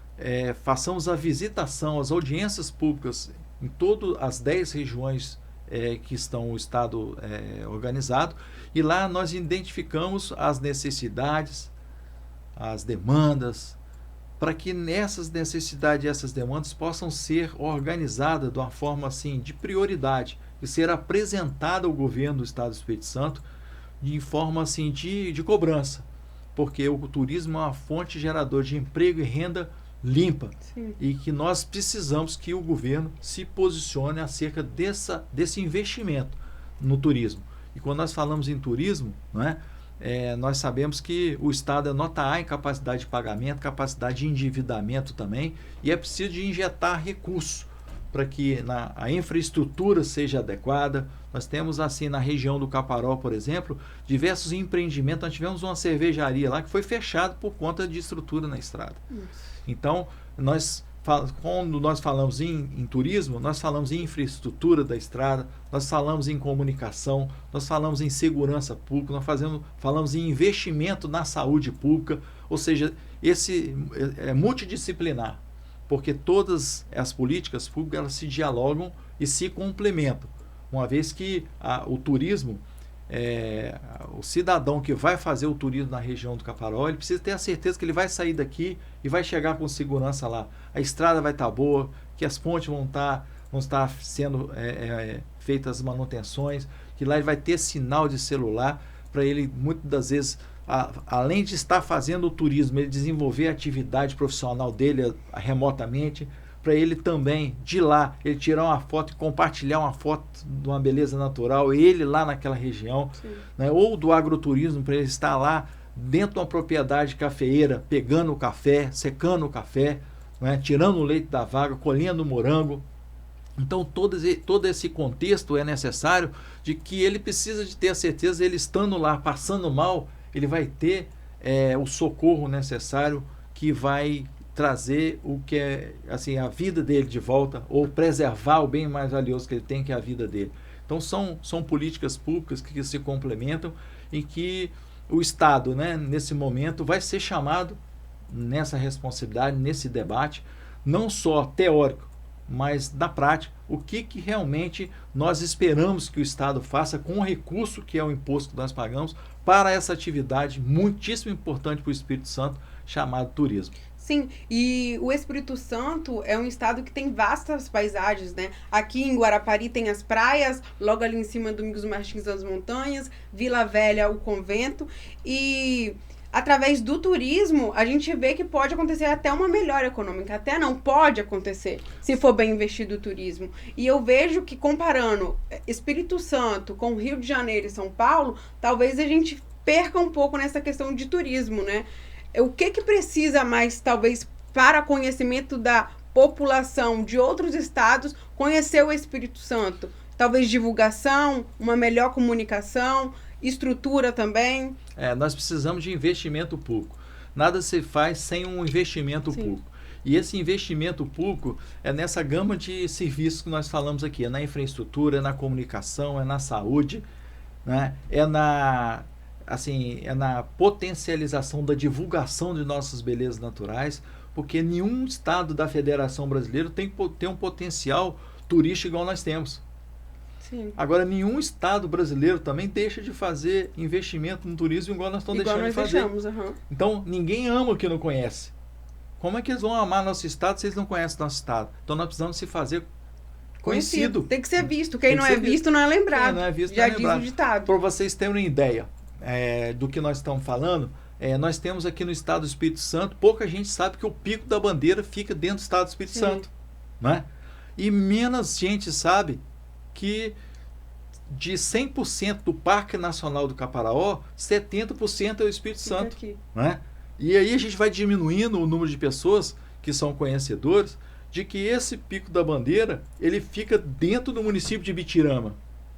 façamos a visitação, as audiências públicas em todas as 10 regiões que estão o estado organizado, e lá nós identificamos as necessidades, as demandas, para que nessas necessidades e essas demandas possam ser organizadas de uma forma assim de prioridade e ser apresentada ao governo do estado do Espírito Santo de forma assim de cobrança, porque o turismo é uma fonte geradora de emprego e renda limpa. Sim. E que nós precisamos que o governo se posicione acerca desse investimento no turismo. E quando nós falamos em turismo, não é? Nós sabemos que o Estado é nota A em capacidade de pagamento, capacidade de endividamento também, e é preciso de injetar recursos para que a infraestrutura seja adequada. Nós temos assim na região do Caparaó, por exemplo, diversos empreendimentos. Nós tivemos uma cervejaria lá que foi fechada por conta de estrutura na estrada. Então, quando nós falamos em turismo, nós falamos em infraestrutura da estrada, nós falamos em comunicação, nós falamos em segurança pública, nós falamos em investimento na saúde pública, ou seja, esse é multidisciplinar, porque todas as políticas públicas elas se dialogam e se complementam, uma vez que o turismo, o cidadão que vai fazer o turismo na região do Caparaó, ele precisa ter a certeza que ele vai sair daqui e vai chegar com segurança lá. A estrada vai estar boa, que as pontes vão estar sendo feitas as manutenções, que lá ele vai ter sinal de celular para ele, muitas das vezes, além de estar fazendo o turismo, ele desenvolver a atividade profissional dele remotamente, para ele também, de lá, ele tirar uma foto e compartilhar uma foto de uma beleza natural, ele lá naquela região, né? Ou do agroturismo, para ele estar lá dentro de uma propriedade cafeeira, pegando o café, secando o café, né? Tirando o leite da vaga, colhendo o morango. Então todo esse contexto é necessário, de que ele precisa de ter a certeza, ele estando lá, passando mal, ele vai ter o socorro necessário, que vai trazer o que é assim, a vida dele de volta, ou preservar o bem mais valioso que ele tem, que é a vida dele. Então são políticas públicas que se complementam, e que o Estado, né, nesse momento vai ser chamado nessa responsabilidade, nesse debate, não só teórico, mas da prática, o que realmente nós esperamos que o Estado faça com o recurso que é o imposto que nós pagamos para essa atividade muitíssimo importante para o Espírito Santo, chamado turismo. Sim, e o Espírito Santo é um estado que tem vastas paisagens, né? Aqui em Guarapari tem as praias, logo ali em cima Domingos Martins as montanhas, Vila Velha o convento, e através do turismo a gente vê que pode acontecer até uma melhora econômica, até não, pode acontecer, se for bem investido o turismo. E eu vejo que comparando Espírito Santo com Rio de Janeiro e São Paulo, talvez a gente perca um pouco nessa questão de turismo, né? O que precisa mais, talvez, para conhecimento da população de outros estados, conhecer o Espírito Santo? Talvez divulgação, uma melhor comunicação, estrutura também? Nós precisamos de investimento público. Nada se faz sem um investimento público. E esse investimento público é nessa gama de serviços que nós falamos aqui. É na infraestrutura, é na comunicação, é na saúde, né? É na potencialização da divulgação de nossas belezas naturais, porque nenhum estado da Federação Brasileira tem um potencial turístico igual nós temos. Sim. Agora, nenhum estado brasileiro também deixa de fazer investimento no turismo igual nós estamos deixando de fazer. Então, ninguém ama o que não conhece. Como é que eles vão amar nosso estado se eles não conhecem nosso estado? Então, nós precisamos se fazer conhecido. Tem que ser visto. Quem não é visto não é lembrado. Quem não é visto já não é lembrado. Diz o ditado. Para vocês terem uma ideia do que nós estamos falando, nós temos aqui no estado do Espírito Santo, pouca gente sabe que o Pico da Bandeira fica dentro do estado do Espírito Santo, né? E menos gente sabe que de 100% do Parque Nacional do Caparaó, 70% é o Espírito Santo. Né? E aí a gente vai diminuindo o número de pessoas que são conhecedores de que esse Pico da Bandeira, ele fica dentro do município de Ibitirama.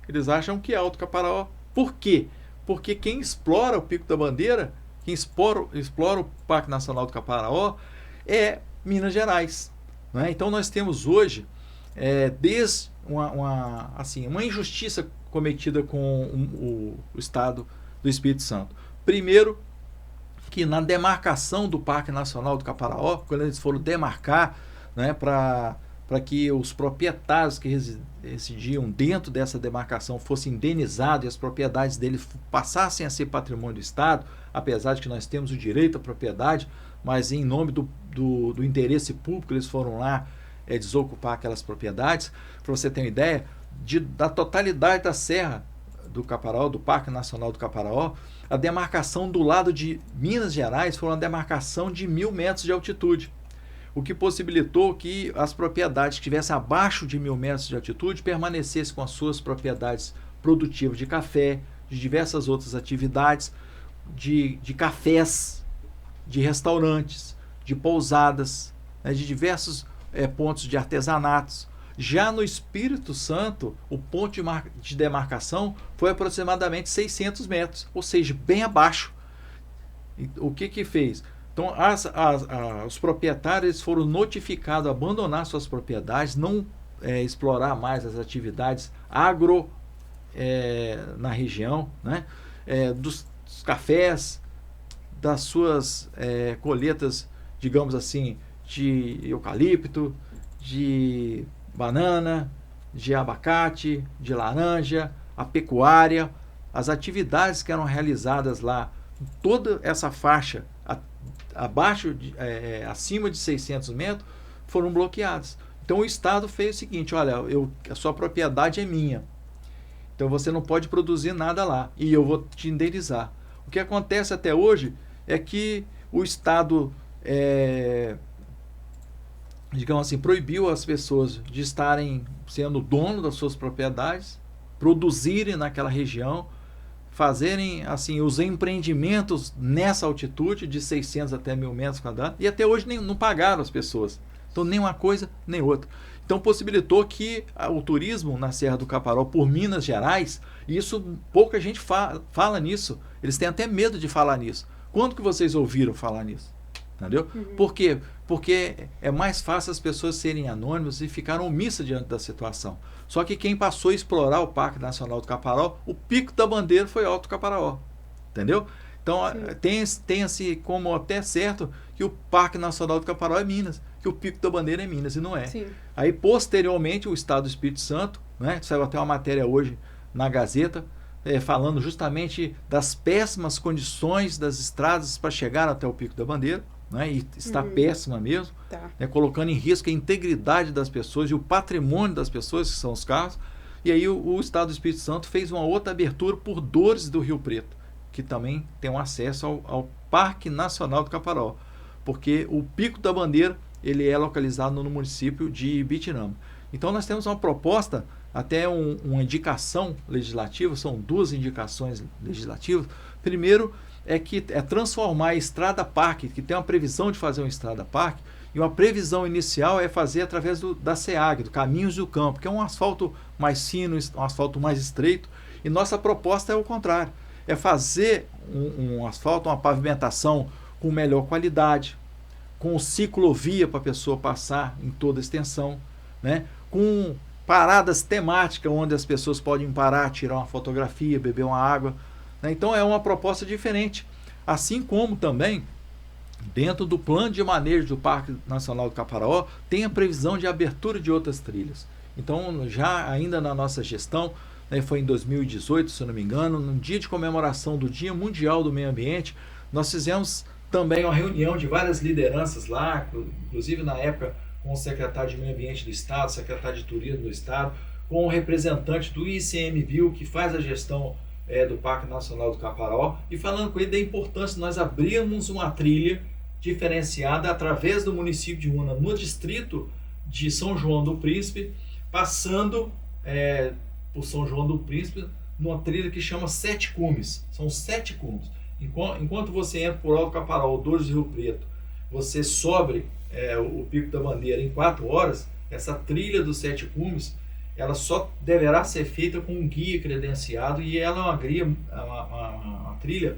Eles acham que é Alto Caparaó. Por quê? Porque quem explora o Pico da Bandeira, quem explora o Parque Nacional do Caparaó, é Minas Gerais. Né? Então nós temos hoje, desde uma injustiça cometida com o Estado do Espírito Santo. Primeiro, que na demarcação do Parque Nacional do Caparaó, quando eles foram demarcar, né, para que os proprietários que residiam dentro dessa demarcação fossem indenizados e as propriedades deles passassem a ser patrimônio do Estado, apesar de que nós temos o direito à propriedade, mas em nome do interesse público eles foram lá desocupar aquelas propriedades. Para você ter uma ideia, da totalidade da Serra do Caparaó, do Parque Nacional do Caparaó, a demarcação do lado de Minas Gerais foi uma demarcação de 1.000 metros de altitude, o que possibilitou que as propriedades que estivessem abaixo de 1.000 metros de altitude permanecessem com as suas propriedades produtivas de café, de diversas outras atividades, de cafés, de restaurantes, de pousadas, né, de diversos pontos de artesanatos. Já no Espírito Santo, o ponto de demarcação foi aproximadamente 600 metros, ou seja, bem abaixo. O que fez? Então, os proprietários foram notificados a abandonar suas propriedades, não explorar mais as atividades agro na região, né? Dos cafés, das suas colheitas, digamos assim, de eucalipto, de banana, de abacate, de laranja, a pecuária, as atividades que eram realizadas lá, toda essa faixa acima de 600 metros foram bloqueadas. Então o Estado fez o seguinte: olha, a sua propriedade é minha, então você não pode produzir nada lá e eu vou te indenizar. O que acontece até hoje é que o Estado digamos assim, proibiu as pessoas de estarem sendo dono das suas propriedades, produzirem naquela região, fazerem assim os empreendimentos nessa altitude de 600 até 1.000 metros quadrados, e até hoje não pagaram as pessoas. Então nem uma coisa nem outra. Então possibilitou que o turismo na Serra do Caparaó por Minas Gerais, isso pouca gente fala nisso, eles têm até medo de falar nisso. Quando que vocês ouviram falar nisso? Entendeu? Uhum. Por quê? Porque é mais fácil as pessoas serem anônimas e ficaram omissas diante da situação. Só que quem passou a explorar o Parque Nacional do Caparaó, o Pico da Bandeira foi Alto Caparaó. Entendeu? Então tem-se como até certo que o Parque Nacional do Caparaó é Minas, que o Pico da Bandeira é Minas, e não é. Sim. Aí posteriormente o Estado do Espírito Santo, né, saiu até uma matéria hoje na Gazeta, falando justamente das péssimas condições das estradas para chegar até o Pico da Bandeira. Né, e está péssima mesmo, né, colocando em risco a integridade das pessoas e o patrimônio das pessoas, que são os carros. E aí o Estado do Espírito Santo fez uma outra abertura por Dores do Rio Preto, que também tem um acesso ao Parque Nacional do Caparaó, porque o Pico da Bandeira ele é localizado no município de Ibitirama. Então nós temos uma proposta, até uma indicação legislativa, são 2 indicações legislativas. Primeiro, é transformar a Estrada Parque, que tem uma previsão de fazer uma Estrada Parque, e uma previsão inicial é fazer através da SEAG, do Caminhos do Campo, que é um asfalto mais fino, um asfalto mais estreito, e nossa proposta é o contrário, é fazer um asfalto, uma pavimentação com melhor qualidade, com ciclovia para a pessoa passar em toda a extensão, né? Com paradas temáticas onde as pessoas podem parar, tirar uma fotografia, beber uma água. Então é uma proposta diferente, assim como também dentro do plano de manejo do Parque Nacional do Caparaó tem a previsão de abertura de outras trilhas. Então já ainda na nossa gestão, né, foi em 2018, se eu não me engano, no dia de comemoração do Dia Mundial do Meio Ambiente, nós fizemos também uma reunião de várias lideranças lá, inclusive na época com o secretário de Meio Ambiente do Estado, secretário de Turismo do Estado, com o representante do ICMBio, que faz a gestão do Parque Nacional do Caparaó, e falando com ele da importância de nós abrirmos uma trilha diferenciada através do município de Una, no distrito de São João do Príncipe, passando por São João do Príncipe, numa trilha que chama Sete Cumes. São 7 cumes. Enquanto você entra por Alto Caparol, Dores de Rio Preto, você sobe o Pico da Bandeira em 4 horas, essa trilha dos 7 cumes, ela só deverá ser feita com um guia credenciado, e ela é uma trilha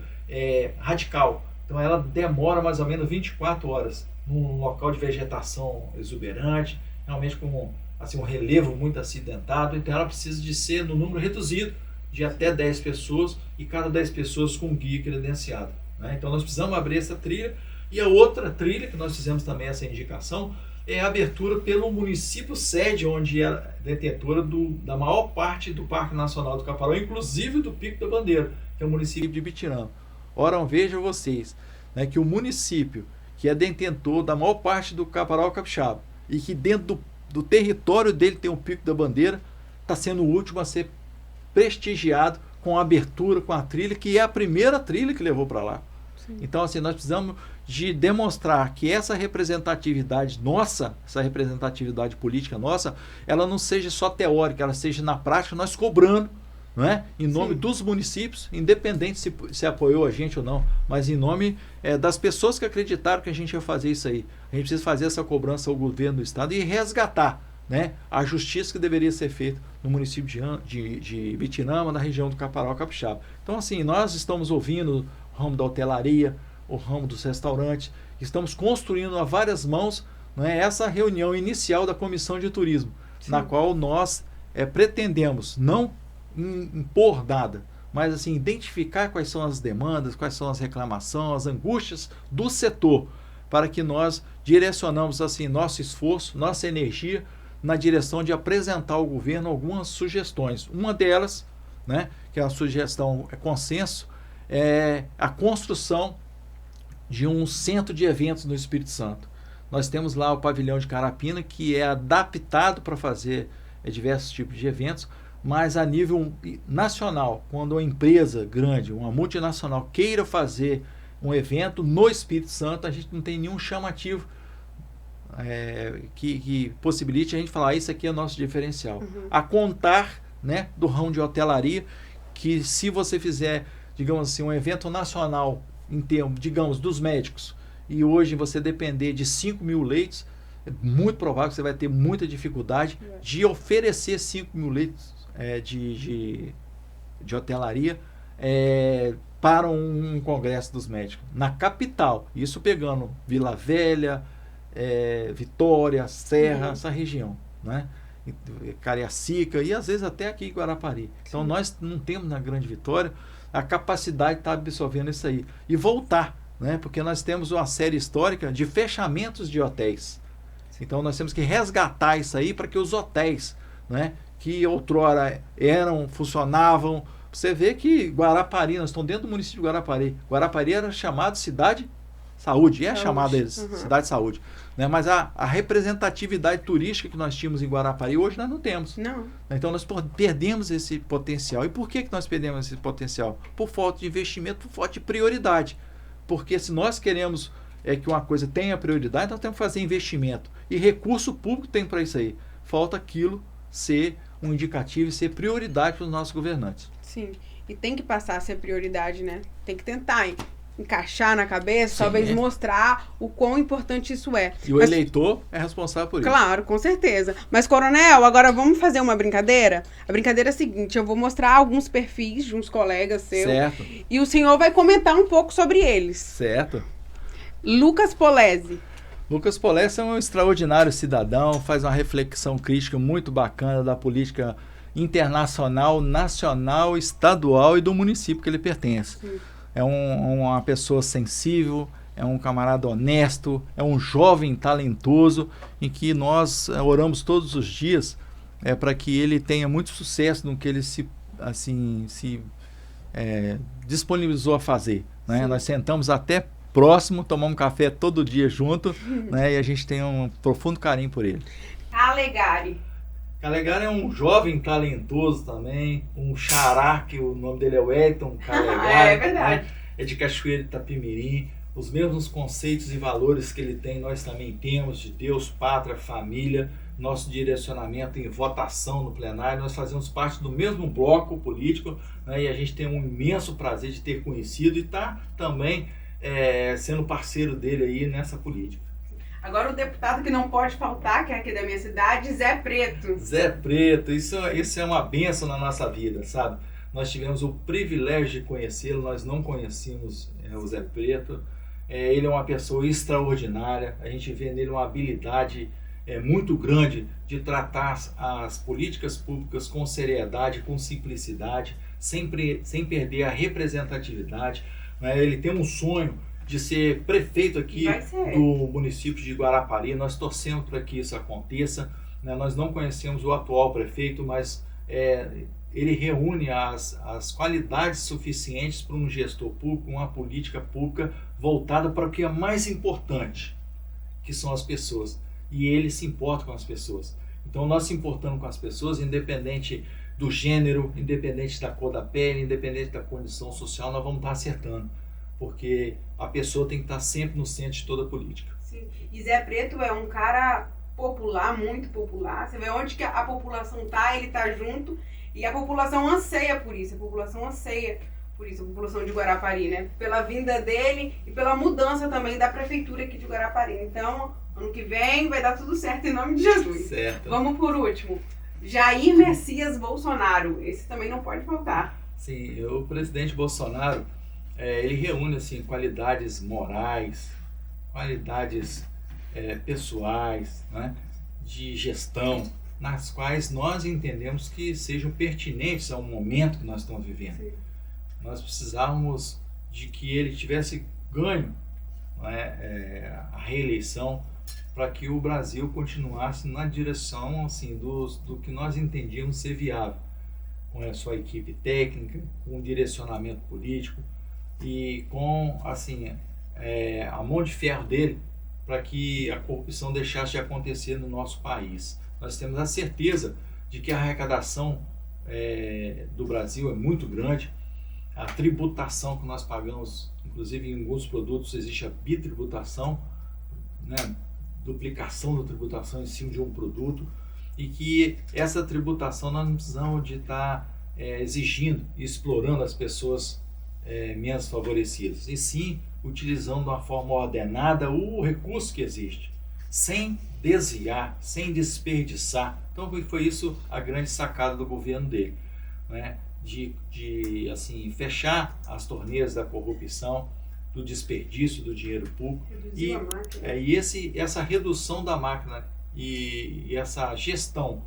radical. Então ela demora mais ou menos 24 horas num local de vegetação exuberante, realmente com assim, um relevo muito acidentado. Então ela precisa de ser no número reduzido, de até 10 pessoas, e cada 10 pessoas com um guia credenciado, né? Então nós precisamos abrir essa trilha. E a outra trilha, que nós fizemos também essa indicação, é a abertura pelo município sede, onde é detentora da maior parte do Parque Nacional do Caparaó, inclusive do Pico da Bandeira, que é o município de Bitirama. Ora, vejam vocês, né, que o município que é detentor da maior parte do Caparaó Capixaba, e que dentro do território dele tem o Pico da Bandeira, está sendo o último a ser prestigiado com a abertura, com a trilha, que é a primeira trilha que levou para lá. Sim. Então, assim, nós precisamos de demonstrar que essa representatividade nossa, essa representatividade política nossa, ela não seja só teórica, ela seja na prática, nós cobrando, não é? Em nome Sim. dos municípios, independente se apoiou a gente ou não, mas em nome das pessoas que acreditaram que a gente ia fazer isso aí. A gente precisa fazer essa cobrança ao governo do estado e resgatar, né, a justiça que deveria ser feita no município de Bitirama, na região do Caparaó Capixaba. Então, assim, nós estamos ouvindo o ramo da hotelaria, o ramo dos restaurantes, estamos construindo a várias mãos, né, essa reunião inicial da Comissão de Turismo, Sim. na qual nós pretendemos não impor nada, mas assim, identificar quais são as demandas, quais são as reclamações, as angústias do setor, para que nós direcionamos assim, nosso esforço, nossa energia na direção de apresentar ao governo algumas sugestões. Uma delas, né, que é a sugestão, consenso, é a construção de um centro de eventos no Espírito Santo. Nós temos lá o pavilhão de Carapina, que é adaptado para fazer diversos tipos de eventos, mas a nível nacional, quando uma empresa grande, uma multinacional, queira fazer um evento no Espírito Santo, a gente não tem nenhum chamativo que possibilite a gente falar, isso aqui é nosso diferencial. Uhum. A contar, né, do ramo de hotelaria, que se você fizer, digamos assim, um evento nacional em termos, digamos, dos médicos, e hoje você depender de 5 mil leitos, é muito provável que você vai ter muita dificuldade de oferecer 5 mil leitos de hotelaria para um congresso dos médicos. Na capital, isso pegando Vila Velha, Vitória, Serra, essa região, né? Cariacica e às vezes até aqui em Guarapari. Então nós não temos na Grande Vitória a capacidade de estar absorvendo isso aí. E voltar, né? Porque nós temos uma série histórica de fechamentos de hotéis. Então nós temos que resgatar isso aí para que os hotéis, né, que outrora funcionavam. Você vê que Guarapari, nós estamos dentro do município de Guarapari. Guarapari era chamado Cidade Saúde, chamada Cidade Saúde. Né? Mas a representatividade turística que nós tínhamos em Guarapari, hoje nós não temos. Não. Então nós perdemos esse potencial. E por que nós perdemos esse potencial? Por falta de investimento, por falta de prioridade. Porque se nós queremos que uma coisa tenha prioridade, nós temos que fazer investimento. E recurso público tem para isso aí. Falta aquilo ser um indicativo e ser prioridade para os nossos governantes. Sim, e tem que passar a ser prioridade, né? Tem que tentar encaixar na cabeça, talvez mostrar o quão importante isso é. E o eleitor é responsável por isso. Claro, com certeza. Mas, Coronel, agora vamos fazer uma brincadeira? A brincadeira é a seguinte, eu vou mostrar alguns perfis de uns colegas seus. Certo. E o senhor vai comentar um pouco sobre eles. Certo. Lucas Polese. Lucas Polese é um extraordinário cidadão, faz uma reflexão crítica muito bacana da política internacional, nacional, estadual e do município que ele pertence. Sim. É uma pessoa sensível, é um camarada honesto, é um jovem talentoso, em que nós oramos todos os dias para que ele tenha muito sucesso no que ele se disponibilizou a fazer. Né? Nós sentamos até próximo, tomamos café todo dia junto, né? E a gente tem um profundo carinho por ele. Calegari. Calegari é um jovem talentoso também, um xará, que o nome dele é Wellington Calegari. É verdade. Né? É de Cachoeira de Itapemirim. Os mesmos conceitos e valores que ele tem, nós também temos, de Deus, pátria, família, nosso direcionamento em votação no plenário, nós fazemos parte do mesmo bloco político, né, e a gente tem um imenso prazer de ter conhecido e estar também sendo parceiro dele aí nessa política. Agora o deputado que não pode faltar, que é aqui da minha cidade, Zé Preto. Zé Preto, isso é uma bênção na nossa vida, sabe? Nós tivemos o privilégio de conhecê-lo, nós não conhecíamos o Zé Preto. Ele é uma pessoa extraordinária, a gente vê nele uma habilidade muito grande de tratar as políticas públicas com seriedade, com simplicidade, sem perder a representatividade. Ele tem um sonho de ser prefeito aqui do município de Guarapari. Nós torcemos para que isso aconteça. Nós não conhecemos o atual prefeito, mas ele reúne as qualidades suficientes para um gestor público, uma política pública voltada para o que é mais importante, que são as pessoas. E ele se importa com as pessoas. Então nós se importamos com as pessoas, independente do gênero, independente da cor da pele, independente da condição social, nós vamos estar acertando. Porque a pessoa tem que estar sempre no centro de toda a política. Sim. E Zé Preto é um cara popular, muito popular. Você vê onde que a população está, ele está junto. E a população anseia por isso. A população anseia por isso, a população de Guarapari, né? Pela vinda dele e pela mudança também da prefeitura aqui de Guarapari. Então, ano que vem vai dar tudo certo em nome de Jesus. Certo. Vamos por último. Jair Messias Bolsonaro. Esse também não pode faltar. Sim, o presidente Bolsonaro... ele reúne assim, qualidades morais, qualidades pessoais, né, de gestão, nas quais nós entendemos que sejam pertinentes ao momento que nós estamos vivendo. Sim. Nós precisávamos de que ele tivesse ganho, né, a reeleição, para que o Brasil continuasse na direção assim, do que nós entendíamos ser viável, com a sua equipe técnica, com o direcionamento político, e com assim, a mão de ferro dele para que a corrupção deixasse de acontecer no nosso país. Nós temos a certeza de que a arrecadação do Brasil é muito grande, a tributação que nós pagamos, inclusive em alguns produtos existe a bitributação, né, duplicação da tributação em cima de um produto, e que essa tributação nós não precisamos de estar exigindo e explorando as pessoas menos favorecidas, e sim utilizando de uma forma ordenada o recurso que existe, sem desviar, sem desperdiçar. Então foi isso a grande sacada do governo dele, né? de assim, fechar as torneiras da corrupção, do desperdício do dinheiro público, essa redução da máquina e essa gestão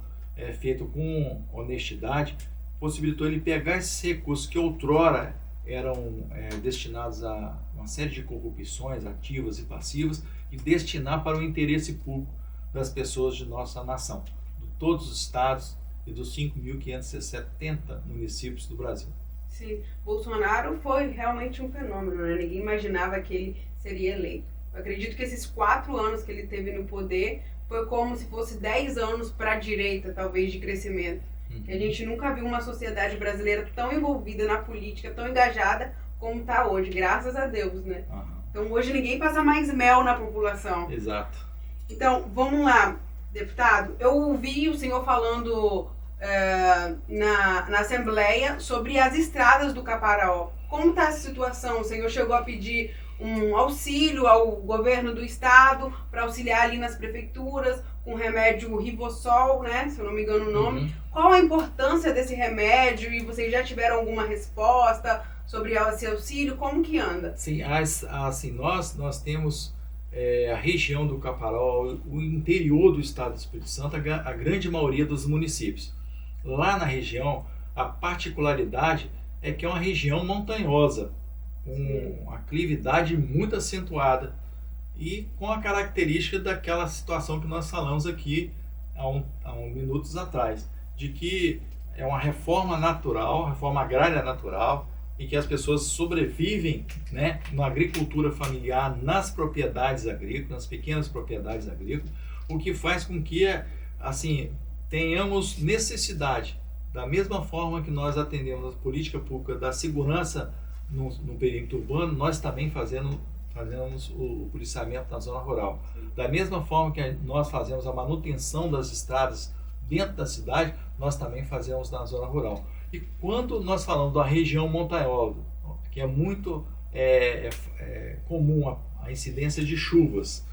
feita com honestidade possibilitou ele pegar esses recursos que outrora eram destinados a uma série de corrupções ativas e passivas e destinar para o interesse público das pessoas de nossa nação, de todos os estados e dos 5.570 municípios do Brasil. Sim, Bolsonaro foi realmente um fenômeno, né? Ninguém imaginava que ele seria eleito. Eu acredito que esses 4 anos que ele teve no poder foi como se fosse 10 anos para a direita, talvez, de crescimento. Que a gente nunca viu uma sociedade brasileira tão envolvida na política, tão engajada como está hoje, graças a Deus, né? Uhum. Então hoje ninguém passa mais mel na população. Exato. Então, vamos lá, deputado. Eu ouvi o senhor falando na Assembleia sobre as estradas do Caparaó. Como está essa situação? O senhor chegou a pedir um auxílio ao governo do estado para auxiliar ali nas prefeituras com remédio Rivotril, né, se eu não me engano o nome. Uhum. Qual a importância desse remédio e vocês já tiveram alguma resposta sobre esse auxílio? Como que anda? Sim, assim, nós temos a região do Caparaó, o interior do estado do Espírito Santo, a grande maioria dos municípios. Lá na região, a particularidade é que é uma região montanhosa, com aclividade muito acentuada e com a característica daquela situação que nós falamos aqui há minutos atrás, de que é uma reforma natural, reforma agrária natural, em que as pessoas sobrevivem, né, na agricultura familiar, nas propriedades agrícolas, nas pequenas propriedades agrícolas, o que faz com que assim, tenhamos necessidade, da mesma forma que nós atendemos a política pública da segurança no perímetro urbano, nós também fazemos o policiamento na zona rural. Da mesma forma que nós fazemos a manutenção das estradas dentro da cidade, nós também fazemos na zona rural. E quando nós falamos da região montanhosa, que é muito comum a incidência de chuvas,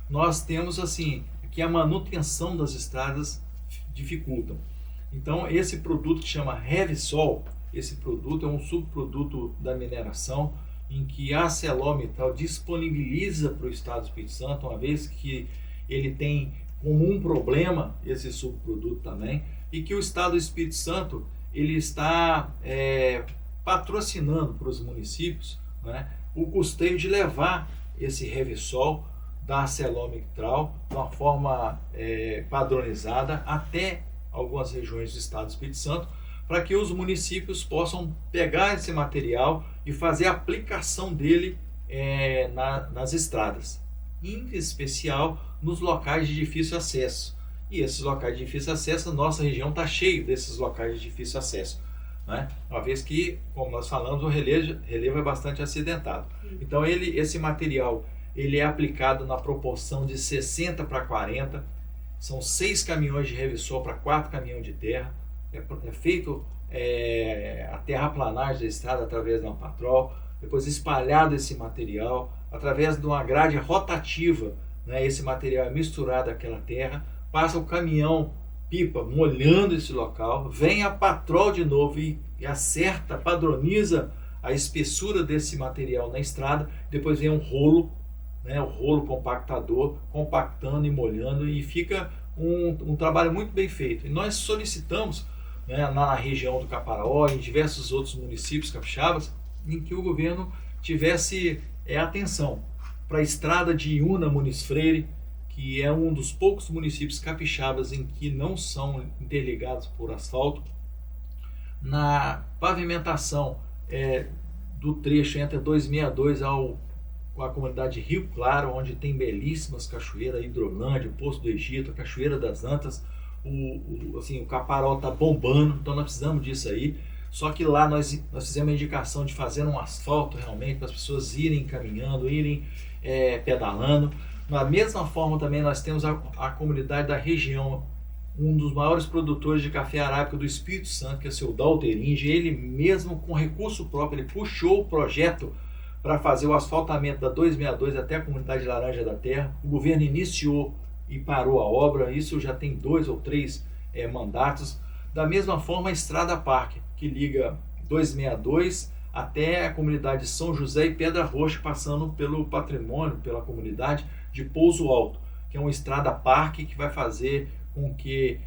nós temos assim que a manutenção das estradas dificulta. Então esse produto que chama Revsol, esse produto é um subproduto da mineração em que a ArcelorMittal disponibiliza para o Estado do Espírito Santo, uma vez que ele tem como um problema esse subproduto também, e que o Estado do Espírito Santo ele está patrocinando para os municípios, né, o custeio de levar esse Revsol da ArcelorMittal de uma forma padronizada até algumas regiões do Estado do Espírito Santo, para que os municípios possam pegar esse material e fazer a aplicação dele nas estradas, em especial nos locais de difícil acesso. E esses locais de difícil acesso, a nossa região está cheia desses locais de difícil acesso, né? Uma vez que, como nós falamos, o relevo é bastante acidentado. Então esse material ele é aplicado na proporção de 60 para 40, são 6 caminhões de Revsol para 4 caminhões de terra, é feito a terraplanagem da estrada através de uma patrol, depois espalhado esse material, através de uma grade rotativa, né, esse material é misturado àquela terra, passa o caminhão pipa molhando esse local, vem a patrol de novo e acerta, padroniza a espessura desse material na estrada, depois vem um rolo, né, o rolo compactador, compactando e molhando, e fica um trabalho muito bem feito. E nós solicitamos, né, na região do Caparaó, em diversos outros municípios capixabas, em que o governo tivesse atenção para a estrada de Iuna Muniz Freire, que é um dos poucos municípios capixabas em que não são interligados por asfalto, na pavimentação do trecho entre a 262 com a comunidade Rio Claro, onde tem belíssimas cachoeiras, Hidrolândia, o Poço do Egito, a Cachoeira das Antas, o Caparaó está bombando, então nós precisamos disso aí. Só que lá nós fizemos a indicação de fazer um asfalto realmente, para as pessoas irem caminhando, irem pedalando. Da mesma forma também nós temos a comunidade da região, um dos maiores produtores de café arábica do Espírito Santo, que é o seu Dalteringe. Ele mesmo, com recurso próprio, ele puxou o projeto para fazer o asfaltamento da 262 até a comunidade Laranja da Terra. O governo iniciou e parou a obra, isso já tem 2 ou 3 mandatos. Da mesma forma, a Estrada Parque, que liga 262 até a comunidade São José e Pedra Roxa, passando pelo patrimônio, pela comunidade de Pouso Alto, que é uma estrada parque que vai fazer com que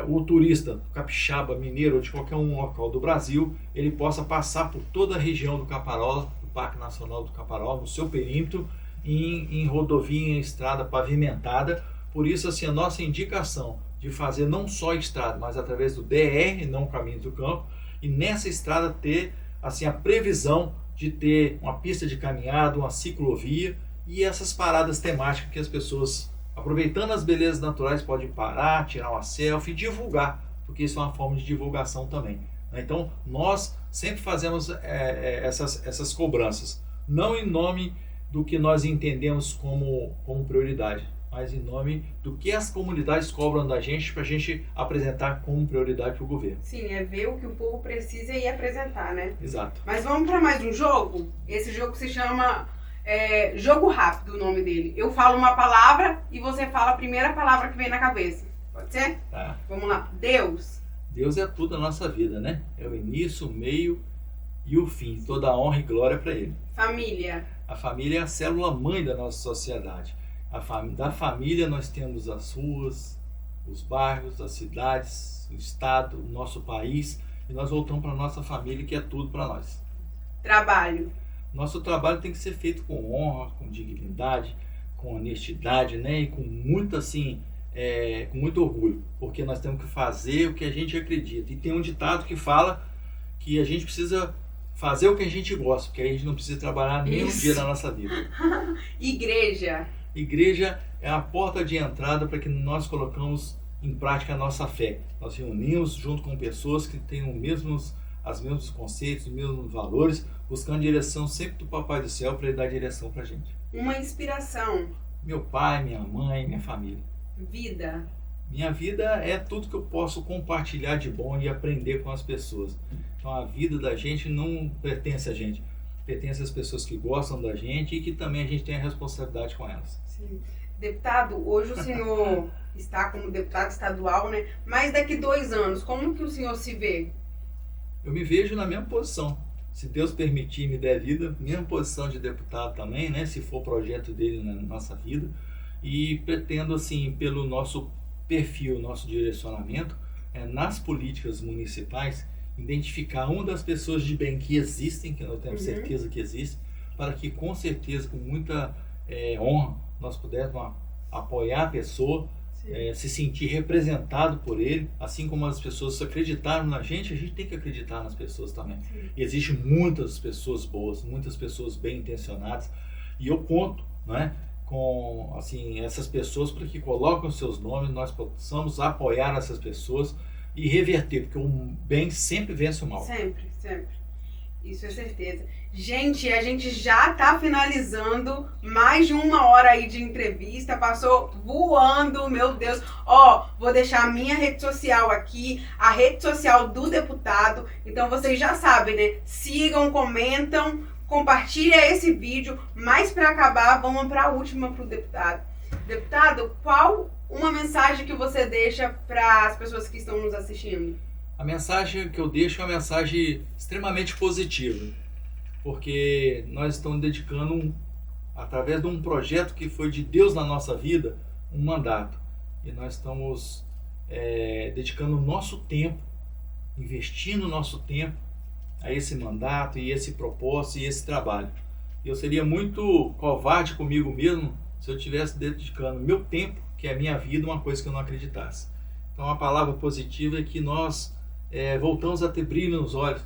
o turista capixaba, mineiro ou de qualquer local do Brasil, ele possa passar por toda a região do Caparaó, do Parque Nacional do Caparaó, no seu perímetro, em rodovia, em estrada pavimentada. Por isso, assim, a nossa indicação de fazer não só estrada, mas através do DR, não Caminho do Campo, e nessa estrada ter assim, a previsão de ter uma pista de caminhada, uma ciclovia e essas paradas temáticas que as pessoas, aproveitando as belezas naturais, podem parar, tirar uma selfie e divulgar, porque isso é uma forma de divulgação também. Então, nós sempre fazemos essas cobranças, não em nome do que nós entendemos como prioridade, mas em nome do que as comunidades cobram da gente para a gente apresentar como prioridade para o governo. Sim, é ver o que o povo precisa e apresentar, né? Exato. Mas vamos para mais um jogo? Esse jogo se chama Jogo Rápido, o nome dele. Eu falo uma palavra e você fala a primeira palavra que vem na cabeça. Pode ser? Tá. Vamos lá. Deus. Deus é tudo na nossa vida, né? É o início, o meio e o fim. Toda a honra e glória para Ele. Família. A família é a célula-mãe da nossa sociedade. Da família nós temos as ruas, os bairros, as cidades, o estado, o nosso país, e nós voltamos para a nossa família, que é tudo para nós. Trabalho. Nosso trabalho tem que ser feito com honra, com dignidade, com honestidade, né? E com muito assim, com muito orgulho, porque nós temos que fazer o que a gente acredita. E tem um ditado que fala que a gente precisa fazer o que a gente gosta, porque aí a gente não precisa trabalhar nenhum dia da nossa vida. Igreja. Igreja é a porta de entrada para que nós colocamos em prática a nossa fé. Nós reunimos junto com pessoas que têm os mesmos os mesmos conceitos, os mesmos valores, buscando direção sempre do Papai do Céu para ele dar direção para a gente. Uma inspiração. Meu pai, minha mãe, minha família. Vida. Minha vida é tudo que eu posso compartilhar de bom e aprender com as pessoas. Então a vida da gente não pertence a gente, pertence às pessoas que gostam da gente e que também a gente tem a responsabilidade com elas. Sim. Deputado, hoje o senhor está como deputado estadual, né? Mas daqui 2 anos, como que o senhor se vê? Eu me vejo na mesma posição. Se Deus permitir e me der vida, mesma posição de deputado também, né? Se for projeto dele na nossa vida. E pretendo, assim, pelo nosso perfil, nosso direcionamento, nas políticas municipais, identificar uma das pessoas de bem que existem, que eu tenho certeza que existe, para que com certeza, com muita honra, nós pudéssemos apoiar a pessoa, se sentir representado por ele, assim como as pessoas acreditaram na gente, a gente tem que acreditar nas pessoas também. Sim. E existem muitas pessoas boas, muitas pessoas bem intencionadas, e eu conto, né, com assim, essas pessoas para que coloquem os seus nomes, nós possamos apoiar essas pessoas e reverter, porque o bem sempre vence o mal. Sempre, sempre. Isso é certeza. Gente, a gente já tá finalizando mais de 1 hora aí de entrevista, passou voando, meu Deus. Ó, vou deixar a minha rede social aqui, a rede social do deputado, então vocês já sabem, né? Sigam, comentam, compartilha esse vídeo, mas para acabar, vamos para a última pro deputado. Deputado, qual uma mensagem que você deixa para as pessoas que estão nos assistindo? A mensagem que eu deixo é uma mensagem extremamente positiva, porque nós estamos dedicando, através de um projeto que foi de Deus na nossa vida, um mandato. E nós estamos dedicando o nosso tempo, investindo o nosso tempo a esse mandato e esse propósito e esse trabalho. Eu seria muito covarde comigo mesmo se eu estivesse dedicando meu tempo, que é a minha vida, uma coisa que eu não acreditasse. Então a palavra positiva é que nós voltamos a ter brilho nos olhos,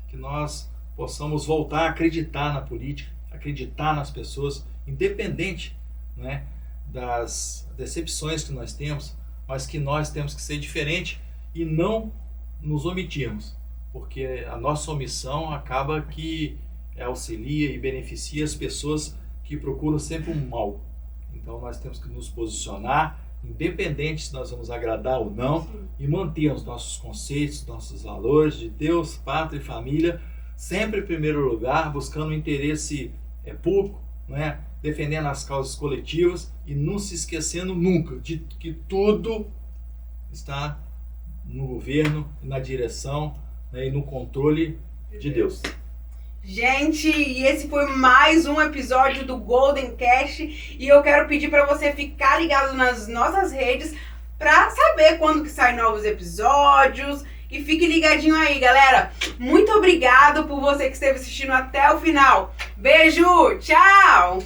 que nós possamos voltar a acreditar na política, acreditar nas pessoas, independente, né, das decepções que nós temos, mas que nós temos que ser diferente e não nos omitirmos, porque a nossa omissão acaba que auxilia e beneficia as pessoas que procuram sempre o mal. Então nós temos que nos posicionar, independente se nós vamos agradar ou não, sim, e manter os nossos conceitos, nossos valores de Deus, pátria e família, sempre em primeiro lugar, buscando o interesse público, né? Defendendo as causas coletivas e não se esquecendo nunca de que tudo está no governo, na direção, né, e no controle de Deus. Gente, e esse foi mais um episódio do Golden Cast e eu quero pedir para você ficar ligado nas nossas redes para saber quando que saem novos episódios e fique ligadinho aí, galera. Muito obrigado por você que esteve assistindo até o final. Beijo, tchau!